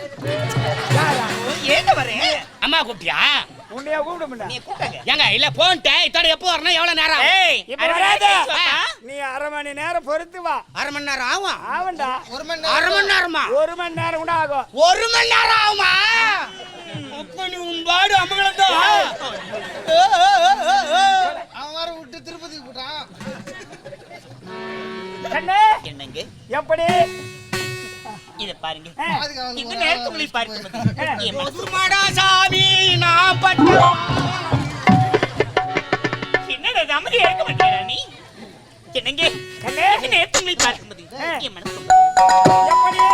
ஏங்க வரேன். அம்மா கூப்பிட்டியா? உன்னைய கூப்பிட முடியல. நீ கூப்பிடுங்க. ஏங்க இல்ல போன்ட்டேன் இதோட எப்போ வரணும் எவ்வளவு நேரம்? ஏய் இப்ப வராத. நீ 1/2 மணி நேரம் பொறுத்து வா. 1/2 மணி நேரம் ஆகும். ஆவண்டா. 1/2 மணி நேரமா? 1 மணி நேரம் கூட ஆகும். 1 மணி நேரம் ஆகுமா? அப்ப நீ உம்பாடு அமங்களதா? அவன் வர விட்டு திருப்பதி போட்டான். கண்ணே என்னங்க எப்படி? இத பாருங்க. இந்த நேரத்துக்குள்ள பார்க்கும்போது என் மனசு மதுமடா சாமி நான் பட்ட என்னடா அமைதி இருக்க மாட்டேடா நீ? என்னங்க கண்ணே இந்த நேரத்துக்குள்ள பார்க்கும்போது என் மனசு எப்படி?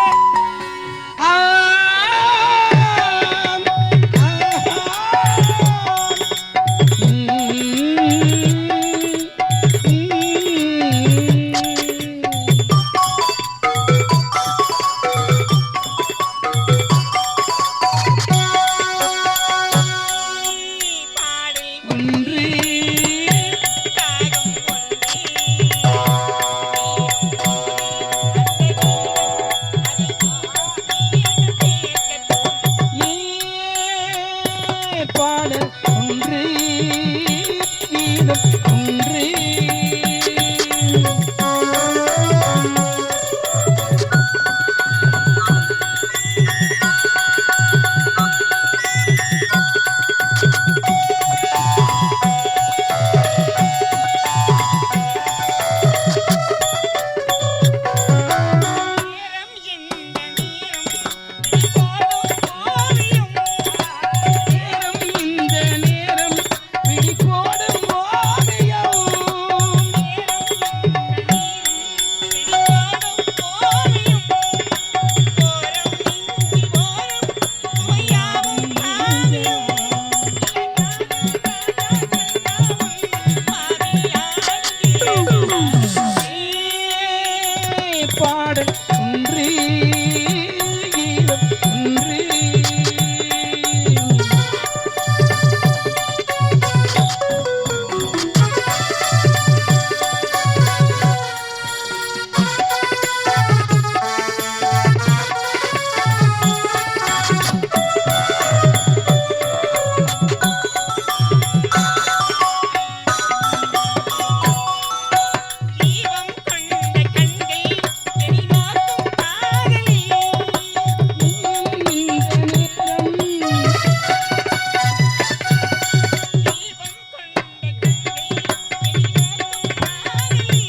பாடல் ஒன்று கீதம் ஒன்று. தீபம் கொண்ட கண்கள் தெரி நோக்கும் காதலி தீபம் கொண்ட கண்கள் தெரி நோக்கும் காதலி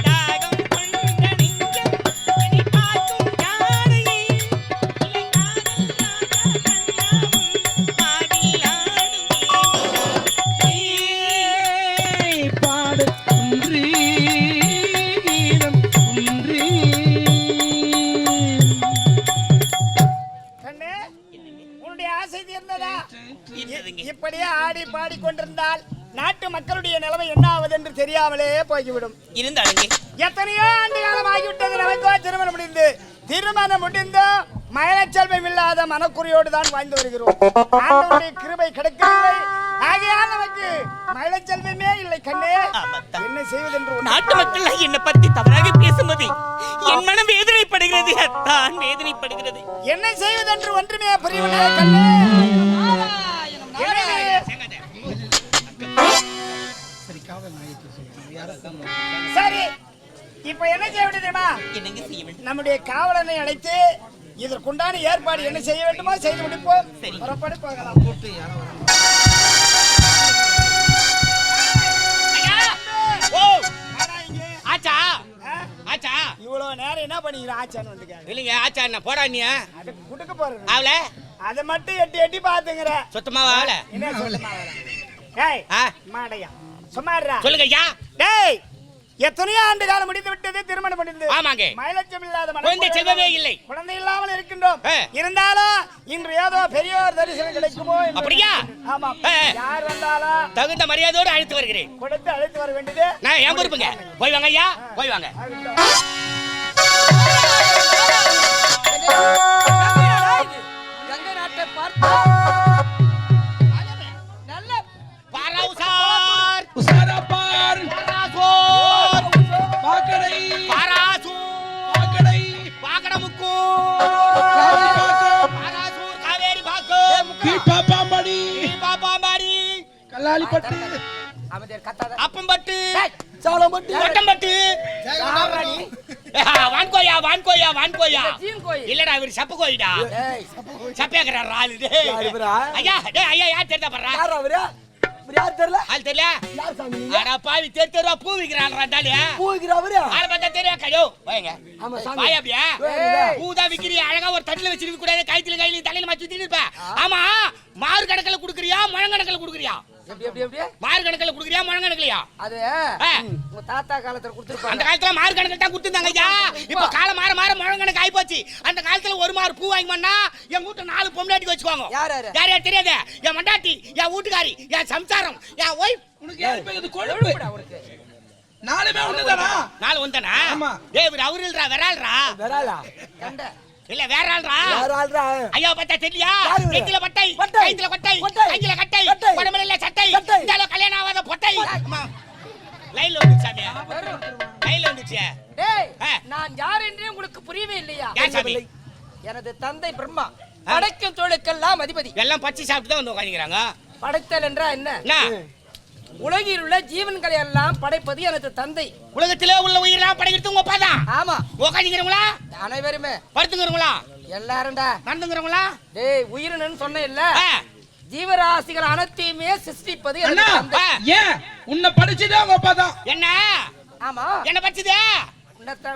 தாகம் கொண்ட நெஞ்சம் தெரி பார்க்கும் ஜாடையே இளங்காதல் ராஜா கண்ணாவும் பாடில் ஆடும் பாடல் ஒன்று கீதம் ஒன்று. கண்ணே, உன்னுடைய ஆசை தீர்ந்ததா? இப்படியே ஆடி பாடி கொண்டிருந்தால் நாட்டு மக்களுடைய நிலைமை என்ன ஆவது என்று தெரியாமலே போய்விடும். இருந்தாலுங்க எத்தனையோ ஆண்டு காலம் ஆகிவிட்டது நமக்கோ திருமணம் முடிந்தோ மயலச்செல்வம் இல்லாத மனக்குறையோடு தான் வாழ்ந்து வருகிறோம். ஆண்டவருடைய கிருபை கிடைக்கவில்லை. ஆகையால் நமக்கு மயலச்செல்வமே இல்லை. கண்ணே, என்ன செய்வதென்று நாட்டு மக்கள் என்னை பத்தி தவறாக பேசும்போது என் மனம் வேதனைப்படுகிறது. தான் வேதனைப்படுகிறது. என்ன செய்வதென்று ஒன்றுமே புரியவில்லை. கண்ணே, சரி, இப்ப என்ன செய்ய வேண்டும் தெரியுமா? என்னங்க செய்ய வேண்டும்? நம்முடைய காவலனை அழைத்து இதற்குண்டான ஏற்பாடு என்ன செய்ய வேண்டுமோ செய்து முடிப்போம். புறப்படு போகலாம். ஆச்சா ஆ? ஆச்சா இவ்வளவு நேரம் என்ன பண்ணிக்கிறேன்? ஆச்சான்னு வந்துக்காங்க. இல்லைங்க ஆச்சா என்ன போடா நீ அது குடுக்க போறேன். ஆவல அதை மட்டும் எட்டி எட்டி பாத்துங்கிற. சுத்தமாவா ஆவல என்ன சொல்லுமா? ஏய், ஆ? மாடையா சும்மா இருடா. சொல்லுங்க ஐயா. டேய், எத்தனையோ ஆண்டு காலம் முடிந்து விட்டது, திருமணம் முடிந்து. ஆமாங்க. மயிலச்சம் இல்லாத குழந்தை செல்வமே இல்லை. குழந்தை இல்லாமல் இருக்கின்றோம். ஆ. இருந்தாலும் இன்று ஏதோ பெரியோர் தரிசனம் கிடைக்குமோ என்று. அப்படியா? ஆமா. ஆ. யார் வந்தாலும் தகுந்த மரியாதையோடு அழைத்து வருகிறேன். கொடுத்து அழைத்து வர வேண்டியது. நான் ஏன் பொறுப்புங்க. போய் வாங்க ஐயா, போய் வாங்க. கங்கை நாட்டை பார்த்தா நல்ல பாராவுசார் உசாரா பார் பாராசோர் பாக்கடை பாராசூர் பாக்கடை பாக்கடமுக்கு காவி பாக்கம் பாராசூர் காவேரி பாக்கம் பாப்பாம்படி பாப்பாம்பாடி கல்லாலிப்பட்டு அப்பம்பட்டு சோளம்பட்டி ஒட்டம்பட்டு வான்கோயா வான்கோயா வான்கோயா ஜீன் கோயில். இல்லடா இவர் சப்பு கோயிடா சப்பேக்கறார் ஆளு ஐயா டேய் ஐயா யார் தெரிதா பண்றா ஆள் தெரியல அட பாவி தெருவா பூ விக்கிறான்டா டாலியா ஆள பார்த்தா தெரியா கயோ வாங்க வாயா அப்படியே பூதா விக்கிறியா அழகா ஒரு தட்டுல வச்சிருக்க கூடாது கைத்துல தலையில மாத்தி தின்னுப்ப ஆமா மாறு கணக்குல குடுக்குறியா முழங்கணக்குல குடுக்குறியா மாறு கணக்குல குடுக்குறியா முழங்கணக்குலயா அது ஆ. உங்க தாத்தா காலத்துல கொடுத்துருப்பாங்க. அந்த காலத்துல மாறு கணக்கு தான் கொடுத்துருந்தாங்க ஐயா இப்ப காலம் மாற மாற முழங்கணக்கு ஆயி போச்சு அந்த காலத்துல ஒரு மாறு பூ வாங்கினா என் வீட்டுல 4 பொம்னாட்டி வச்சுக்குவாங்க யார் யாரு? யார் யார் தெரியாது என் மண்டாட்டி என் வீட்டுக்காரி என் சம்சாரம் என் ஒய்ஃப் உனக்கு யாரு பேரு கொழுப்பு அவருக்கு நாலுமே ஒண்ணுதானா? 4 வந்தானா ஆமா. டேய் இவர் அவரு இல்லடா வெறால்ரா கண்ட இல்ல வேற ஆள்ரா ஐயா பார்த்தா தெரியலையா நெத்தில பட்டை கைத்துல கொட்டை கையில கட்டை உடம்புல சட்டை இந்தால கல்யாணம் ஆகாத பொட்டை அம்மா லைன்ல வந்துச்சு சாமி லைன்ல வந்துச்சு டேய் ஆ. நான் யார் என்று உங்களுக்கு புரியவே இல்லையா? ஏன் சாமி எனது தந்தை பிரம்மா படைக்கும் தொழிலுக்கெல்லாம் அதிபதி. எல்லாம் பச்சை சாப்பிட்டு தான் வந்து உட்காந்துக்கிறாங்க படைத்தல் என்றா என்ன? என்ன உலகில் உள்ள ஜீவன்களை எல்லாம் படைப்பது எனது தந்தை. உலகத்திலே உள்ள உயிரெல்லாம் படைக்கிறது உங்க அப்பா தான் ஆமா, உட்காந்துக்கிறவங்களா அனைவருமே படுத்துக்கிறவங்களா எல்லாரும்டா. நடந்துக்கிறவங்களா டேய் உயிரினு சொன்ன இல்ல, ஆ. ஜீவராசிகள் அனைத்தையுமே சிருஷ்டிப்பது எனது அண்ணா தந்தை. ஏன் உன்னை படிச்சதே உங்க அப்பா தான். என்ன ஆமா, என்ன பச்சது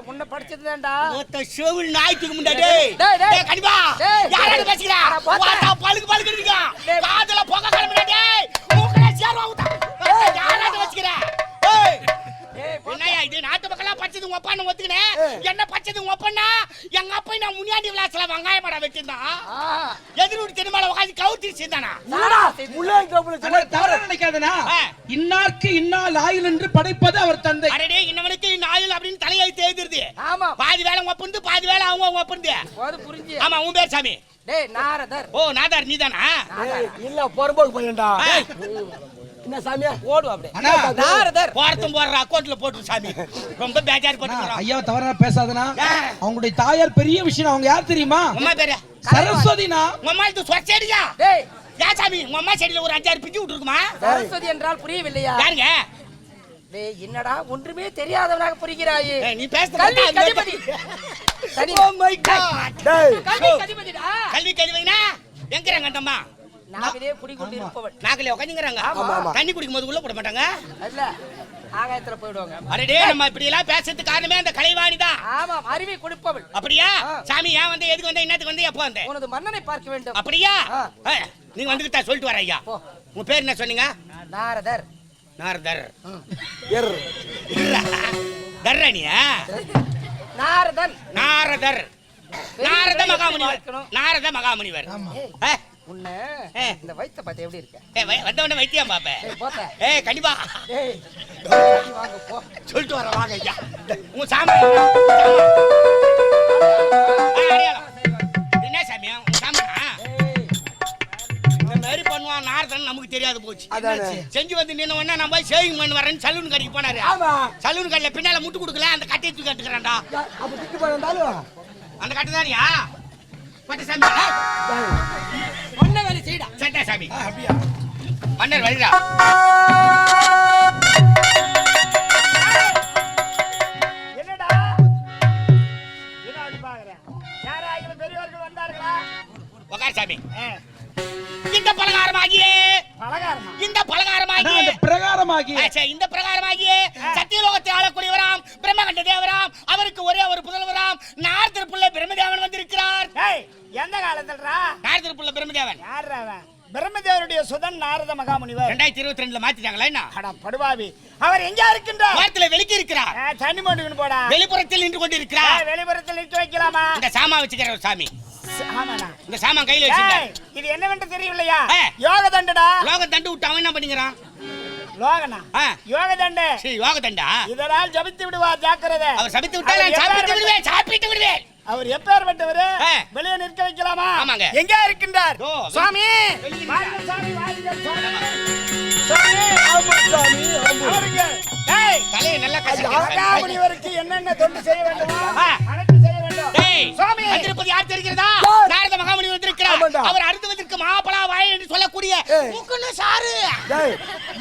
உன்னை படிச்சதுதான்டா. மொத்த ஷோவில் நாய்க்கு முன்னாடி டேய், டேய். டேய் கடிவா டேய். யாரது பேசுறா அட போடா. வாடா பழுக்கு பழுக்குறீங்க டேய். காதுல போக கிளம்புடா டேய் மூக்கல சேர் வாவுடா யாரது பேசுறா ஏய் டேய், போடா. என்னய்யா இது நாட்டு மக்களா பச்சது உங்க அப்பான்னு ஒத்துக்கினேன். என்ன பச்சது உங்க அப்பன்னா? எங்க அப்பா நான் முனியாண்டி விலாசல வெங்காயம் படம் வெட்டிருந்தான். எதிரூடி தெருமால உட்காந்து கவுத்தி சேர்ந்தானா? தவற நினைக்காதனா, இன்னார்க்கு இன்னால் ஆயுள் என்று படைப்பது அவர் தந்தை. அரடே இன்னவனுக்கு ஆயுள் அப்படின்னு தலையெழுத்து எழுதிருது. ஆமா பாதி வேலை உங்க அப்பந்து பாதி வேலை அவங்க அப்பந்து. அது புரிஞ்சு. ஆமா உன் பேர் சாமி? டேய் நாரதர். ஓ நாதார் நீதானா? இல்ல பொறுப்போக்கு போயிடா. என்ன சாமியா ஓடு அப்படியே. அண்ணா, நாரதர். போறதும் போடுற அக்கௌண்ட்ல போட்டு சாமி. ரொம்ப பேஜார் போட்டுறான். ஐயா தவறா பேசாதனா. அவங்களுடைய தாயார் பெரிய விஷயம். அவங்க யார் தெரியுமா? அம்மா பேரு சரஸ்வதினா. உங்க அம்மா இது சொச்சடியா? டேய் யா சாமி உங்க அம்மா செடியில ஒரு 5-6 பிஞ்சு விட்டுருக்குமா? சரஸ்வதி என்றால் புரியவில்லையா? யாருங்க? டேய் என்னடா ஒன்றுமே தெரியாதவனாக புரிகிறாயே. நீ பேசுறது கல்வி கதிபதி. Oh my God. கல்வி கதிபதிடா. கல்வி கதிபதினா எங்கறாங்க அந்தம்மா? நாவிலே குடிகொண்டு இருப்பவள். நாகலே உட்கார்ந்துங்கறாங்க. தண்ணி குடிக்கும்போது உள்ள போட மாட்டாங்க. இல்ல ஆகாயத்துல போய்டுவாங்க. அரடே நம்ம இப்படி எல்லாம் பேசறதுக்கு காரணமே அந்த கலைவாணி தான். ஆமா அறிவை கொடுப்பவள். அப்படியா? சாமி ஏன் வந்து எதுக்கு வந்த என்னத்துக்கு வந்து எப்போ வந்த? உனது மன்னனை பார்க்க வேண்டும். அப்படியா? நீங்க வந்துட்டா சொல்லிட்டு வர ஐயா. உங்க பேர் என்ன சொன்னீங்க? நாரதர். நாரதர். தர்ரணியா? நாரதன். நாரதர். நாரத மகாமுனிவர். நாரத மகாமுனிவர். உன்னை இந்த வயித்தை பார்த்து எப்படி இருக்க? வந்தவன வைத்தியம் பாப்ப. போத்த. கண்டிப்பா. ஏய் வாங்க போ. சொல்லிட்டு வர வாங்க ஐயா. உங்க சாமி. என்ன சாமி? உங்க சாமியா? இந்த மாதிரி பண்ணுவான் நாரதன் நமக்கு தெரியாது போச்சு. செஞ்சு வந்து நின்ன உடனே நம்ம போய் சேவிங் பண்ணி வரேன்னு சலூன் கடைக்கு போனாரு. சலூன் கடையில பின்னால முட்டு கொடுக்கல அந்த கட்டையை தூக்கி கட்டுக்கிறான்டா. அந்த கட்டு தானியா? பட்டு சாமி. ஒன்ன வேலை செய்டா. சட்டா சாமி. அப்படியா? மன்னர் வருகிறா. என்னடா? என்ன அப்படி பாக்குற? யாராயிரம் பெரியவர்கள் வந்தார்களா? உட்கார் சாமி. இந்த பலகாரமாகியே இந்த பிரகாரமாகிய சத்தியலோகத்தை ஆளக்கூடியவராம் பிரம்மகண்ட தேவராம். அவருக்கு ஒரே ஒரு புதல்வராம் நாரதர் புள்ள பிரம்மதேவன் வந்திருக்கிறார். எந்த காலத்துலடா நாரதர் புள்ள பிரம்மதேவன்? யாரா அவன்? பிரம்மதேவருடைய சுதன் நாரத மகாமுனிவர். 2022ல மாத்திட்டாங்களா என்ன? அட படுபாவி. அவர் எங்க இருக்கின்றார்? வார்த்தையில வெளிக்கு இருக்கிறார். தண்ணி மோண்டுன்னு போடா. வெளிப்புறத்தில் நின்று கொண்டு இருக்கிறார். வெளிப்புறத்தில் நிறுத்தி வைக்கலாமா? இந்த சாமா வச்சுக்கிற ஒரு சாமி. ஆமாடா. இந்த சாமா கையில வச்சிருக்கார். இது என்னவென்று தெரியவில்லையா? யோக தண்டடா. யோக தண்டு விட்டு அவன் என்ன பண்ணிக்கிறான்? லோகனா? யோக தண்டு. சரி யோக தண்டா. இதனால் ஜபித்து விடுவார் ஜாக்கிரதை. அவர் ஜபித்து விட்டால் நான் சாப்பிட்டு விடுவேன். அவர் எப்பேர்பட்டவர்? வெளியே நிற்க வைக்கலாமா? ஆமாங்க. எங்க இருக்கின்றார்? சுவாமி சாமி வாருங்கள் சுவாமி. சாமி அவருக்கு தலையை நல்லா கசக்கி முனிவருக்கு என்னென்ன தொண்டு செய்ய வேண்டுமோ அனைத்து செய்ய வேண்டும். சுவாமி வந்திருப்பது யார் தெரிகிறதா? நாரத மகாமுனி வந்திருக்கிறார். அவர் அருந்துவதற்கு மாப்பலா வாய் என்று சொல்லக்கூடிய முக்கணி சாறு.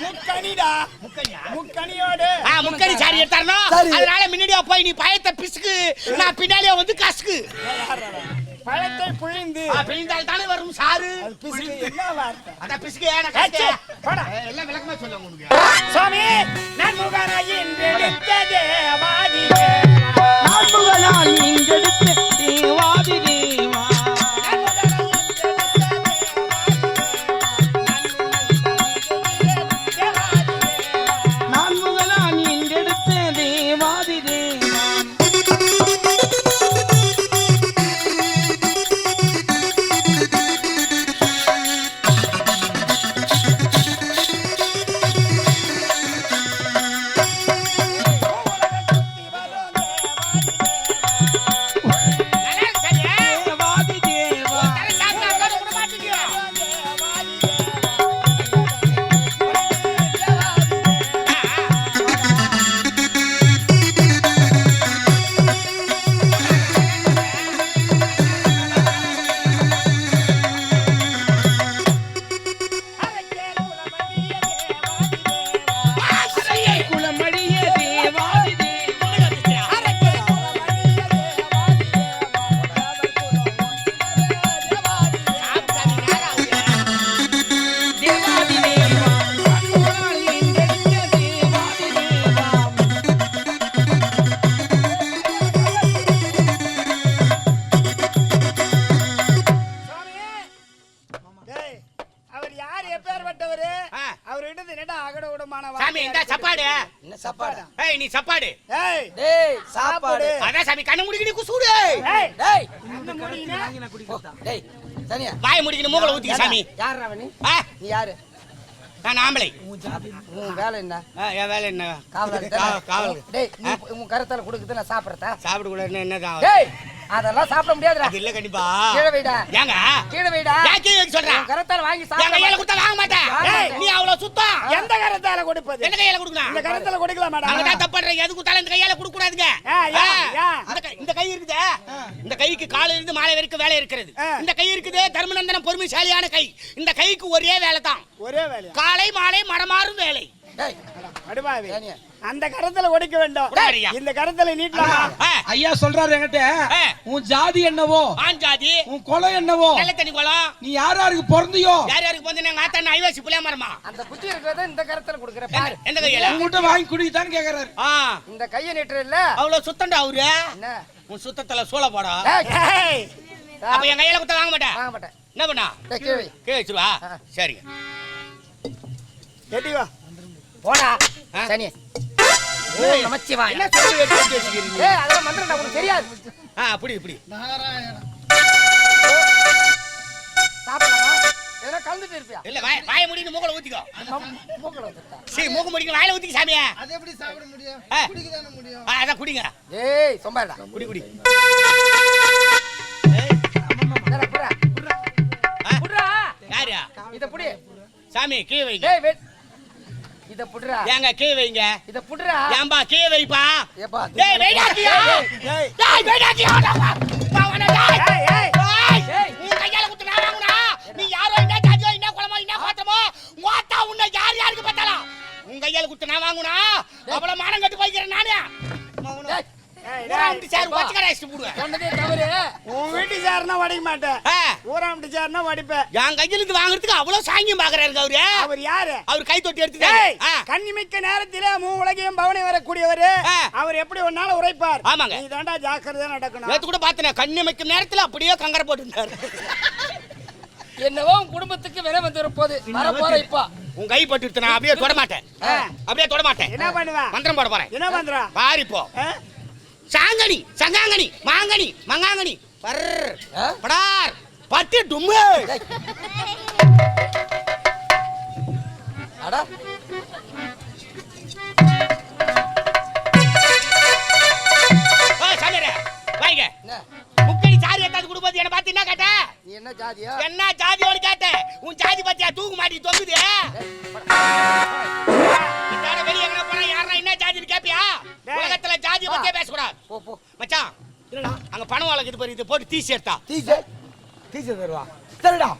முக்கணிடா. முக்கணியோடு முக்கணி சாறு எடுத்தாரணும். அதனால முன்னாடியே போய் நீ பயத்தை பிசுக்கு, நான் பின்னாடியே வந்து கசுக்கு. பழத்தை பிழிந்து பிழிந்தால் தானே வரும் சாறு. பிசுக்கு என்ன வார்த்தை? அத பிசுக்கு ஏன கச்சே போடா. எல்லாம் விளக்கமா சொல்ல உங்களுக்கு. சுவாமி நான் முகராஜி எடுத்த தேவாதி நான் முகராஜி எடுத்த தேவாதி தேவா நான் முகராஜி எடுத்த தேவாதி தேவா. சாப்பாடு. ஏய் நீ சப்பாடு. ஏய் டேய் சாப்பாடு. அதான் சாமி கண்ண முடிக்கி நீ குசூடு. ஏய் டேய் இந்த முடினா டேய் சனியா வாய் முடிக்கி மூகல ஊத்திக்க சாமி. யாரா நீ? ஆ நீ யாரு? நான் ஆம்பளை. உன் வேலை என்ன? என் வேலை என்ன? காவலாளி காவல். டேய் நீ உன் கரத்தால கொடுக்குது நான் சாப்பிடுறதா? சாப்பிட கூட என்னதான்? டேய் அதெல்லாம் சாப்பிட முடியாதுடா. அது இல்ல கண்டிப்பா. கீழே வைடா. ஏங்க? கீழே வைடா. ஏன் கீழே வைக்க சொல்ற? உன் கரத்தால வாங்கி என் சாப்பிட. கையில கொடுத்தா வாங்க மாட்டேன். ஏய், நீ அவ்வளவு சுத்தம். எந்த கரத்தால கொடுப்பது? எந்த கையில கொடுக்கணும்? இந்த கரத்தால கொடுக்கலாம் மேடம். அங்க தான் தப்பு பண்றீங்க. எது கொடுத்தாலும் இந்த கையால கொடுக்க கூடாதுங்க. இந்த கை இருக்குதே. இந்த கைக்கு காலையில இருந்து மாலை வரைக்கும் வேலை இருக்கிறது. இந்த கை இருக்குது தர்மநந்தனம் பொறுமைசாலியான கை. இந்த கைக்கு ஒரே வேலை தான். ஒரே வேலை. காலை மாலை மடமாறும் வேலை. டேய் அடிபாவி. சனியா. அந்த கரத்துல ஒடிக்க வேண்டும். டேய். இந்த கரத்துல நீட்டலாமா? ஐயா சொல்றாரு என்கிட்ட உன் ஜாதி என்னவோ ஆண் ஜாதி உன் குலம் என்னவோ நல்ல தண்ணி குளம். நீ யார் யாருக்கு பிறந்தியோ யார் யாருக்கு வந்து நாங்க ஆத்தா ஐவாசி புளிய மரமா? அந்த குச்சி இருக்கிறத இந்த கரத்துல கொடுக்குற பாரு. எந்த கையில? உங்ககிட்ட வாங்கி குடித்தான்னு கேக்குறாரு. இந்த கையை நீட்டுற இல்ல அவ்வளவு சுத்தண்டா அவரு. என்ன? உன் சுத்தத்துல சூள போடா. டேய், ஏய் அப்ப என் கையில கொடுத்தா வாங்க மாட்டேன். வாங்க மாட்டேன். என்ன பண்ணா? டேய் கீழே வை. கேச்சுவா. சரிங்க. எட்டி வா. போடா ஆ? சனியா. என்ன நமச்சிவாய. என்ன சொல்லி வெட்டி வச்சிருக்கீங்க? ஏய் அதெல்லாம் மந்திரம் உனக்கு தெரியாது. அப்படி இப்படி. சாப்பிடலாமா? ஏதோ கலந்துட்டு இருப்பியா? இல்ல வாய முடின்னு மூக்கல ஊத்திக்கோ. மூக்கல வந்துட்டா. சீ மூக்கு முடிக்க வாயில ஊத்திக்க சாமியா. அது எப்படி சாப்பிட முடியும்? ஆ. குடிக்க தானே முடியும். அதான் குடிங்க. ஏய் சொம்பாடா. குடி குடி. டேய் புறா. ஆ? புறா. யாரு? இத புடி. சாமி கீ வைங்க. டேய் வெட். இத புடுறா. ஏங்க கீ வைங்க. இத புடுறா. ஏம்பா கீ வைப்பா. ஏப்பா. டேய் வெயிடாக்கியா. டேய் டேய் வெயிடாக்கியா. பாவன டேய். ஏய் ஏய் டேய். நீ கையால குத்து நான் வாங்குனா. நீ யாரோ என்ன ஜாதியோ என்ன குலமோ என்ன கோத்தமோ மோத்தா உன்னை யாருக்கு பார்த்தாலும் உன் கையால குத்து நான் வாங்குனா அவ்வளவு மானம் கட்டு போய்க்கிறேன் நானே. டேய். ஊராம் சார் வச்சக்கரைச்சு போடுவேன். சொன்னதே தவறு. உன் வீட்டு சார்னா வடிக்க மாட்டேன். ஊராம் வீட்டு சார்னா வடிப்பேன். என் கையில இருந்து வாங்குறதுக்கு அவ்வளவு சாங்கியம் பாக்குறாரு அவரு. அவர் யாரு? அவர் கை தொட்டி ஏய், எடுத்துட்டாரு. கண்ணிமிக்க நேரத்திலே உலகையும் பவனி வரக்கூடியவர். அவர் எப்படி ஒன்னால உரைப்பார். ஆமாங்க. நீ தாண்டா ஜாக்கிரதையா நடக்கணும். நேத்து கூட பார்த்தேன் கண்ணு வைக்கும் நேரத்துல அப்படியே கங்கர போட்டுட்டாரு. என்னவோ உன் குடும்பத்துக்கு விலை வந்து போது வர போற இப்ப உன் கை பட்டு நான் அப்படியே தொட மாட்டேன். அப்படியே தொட மாட்டேன். என்ன பண்ணுவ? மந்திரம் போட போறேன். என்ன பண்றா? பாரு இப்போ சாங்கனி சங்காங்கனி மாங்கனி மங்காங்கனி பர் படார் பட்டு டும்மு. அடா சாமியாரே வாங்க. என்ன? முக்கடி சாரி எத்தாந்து குடும்பத்து என்ன பார்த்து என்ன கேட்ட? நீ என்ன ஜாதியா? என்ன ஜாதியோடு கேட்ட? உன் ஜாதி பத்தியா தூக்கு மாட்டி தொங்குது. இதான வெளிய எங்கன போறா யாரா என்ன ஜாதின்னு கேப்பியா? உலகத்துல ஜாதி பத்தியே பேசக்கூடாது. போ போ. மச்சான் இல்லடா அங்க பணம் வழக்குது பாரு இது போட்டு தீசி எடுத்தா. டீச்சர் தருவா. சரிடா.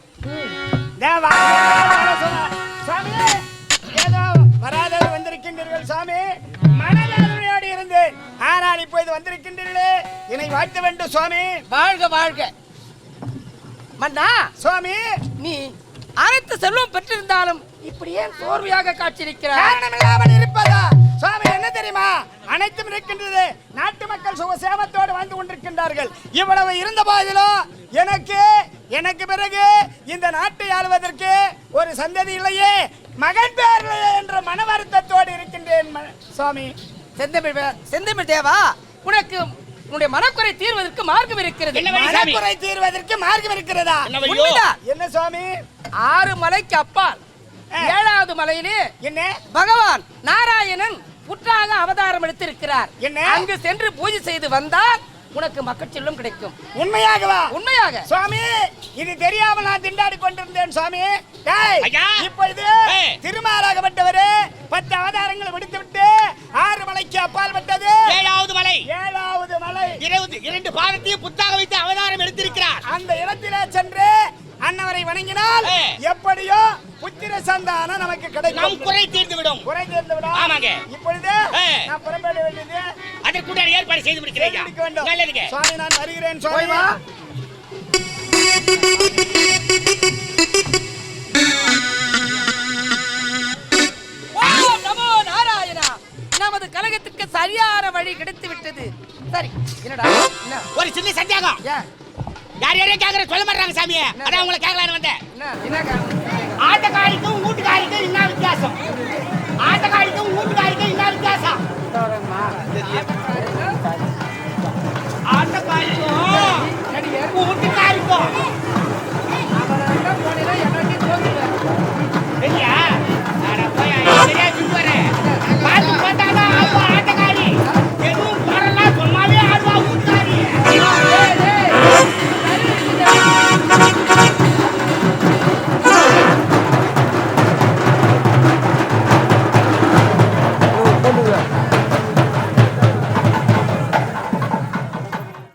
டேய் வா. சாமி ஏதோ வராதவர் வந்திருக்கின்றீர்கள் சாமி. மனவேதனையோடு இருந்தேன். ஆனால் இப்போது வந்திருக்கின்றீர்களே என்னை வாழ்த்த வேண்டும் சுவாமி. வாழ்க வாழ்க. மன்னா சுவாமி நீ அனைத்து செல்வம் பெற்றிருந்தாலும் இப்படி ஏன் சோர்வையாக காட்சியிருக்கிறாய்? காரணமில்லாமல் இருப்பதா? சுவாமி என்ன தெரியுமா? அனைத்தும் இருக்கின்றது. நாட்டு மக்கள் சுகசேமத்தோடு வாழ்ந்து கொண்டிருக்கின்றார்கள். இவ்வளவு இருந்த போதிலும் எனக்கு பிறகு இந்த நாட்டை ஆளுவதற்கு ஒரு சந்ததி இல்லையே, மகன் பேர் இல்லையே என்ற மன வருத்தத்தோடு இருக்கின்றேன் சுவாமி. செந்தமிழ் தேவா, உனக்கு உன்னுடைய மனக்குறை தீர்வதற்கு மார்க்கம் இருக்கிறது. என்ன வழி சாமி? மனக்குறை தீர்வதற்கு மார்க்கம் இருக்கிறதா? என்ன வழியோ? உண்மைதான். என்ன சுவாமி? 6 மலைக்கு அப்பால் 7வது மலையிலே என்ன பகவான் நாராயணன் புற்றாக அவதாரம் எடுத்திருக்கிறார். என்ன? அங்கு சென்று பூஜை செய்து வந்தால் உனக்கு மக்கள் செல்வம் கிடைக்கும். உண்மையாகவா? உண்மையாக. சுவாமி இது தெரியாமல் நான் திண்டாடி கொண்டிருந்தேன் சுவாமி. டேய், ஐயா. இப்பொழுது ஏய். திருமாலாகப்பட்டவர் 10 அவதாரங்களை விடுத்துவிட்டு 6 மலைக்கு அப்பால் விட்டது 7வது மலை 7வது மலை. 2 பாதத்தையும் புத்தாக வைத்து அவதாரம் எடுத்திருக்கிறார். அந்த இடத்திலே சென்று அன்னவரை வணங்கினால் ஏய். எப்படியோ புத்திர சந்தானம் நமக்கு நம் கிடைக்கும். குறை தீர்ந்து விடும். குறை தீர்ந்து விடும். ஆமாங்க. இப்பொழுது ஏய். நான் புறப்பட வேண்டியது அதற்குள்ள ஏற்பாடு செய்து முடிக்கிறேன். முடிக்க வேண்டும். நல்லதுங்க. சுவாமி நான் வருகிறேன் போய் சுவாமி. வா. ஓம் நமோ நாராயணா. நமது கலகத்துக்கு சரியான வழி கிடைத்து விட்டது. சரி என்னடா என்ன ஒரு சின்ன சந்தேகம். ஏன் யாரையும் கேக்குற சொல்ல மாட்டாங்க சாமியே. அதான் உங்களை கேட்கலான்னு வந்தேன். என்ன என்ன காரணம்? ஆட்டக்காரிக்கும் வீட்டுக்காரிக்கும் என்ன வித்தியாசம்? ஆட்டக்காரிக்கும் ஊட்டுக்காரிக்கும் என்ன வித்தியாசம்?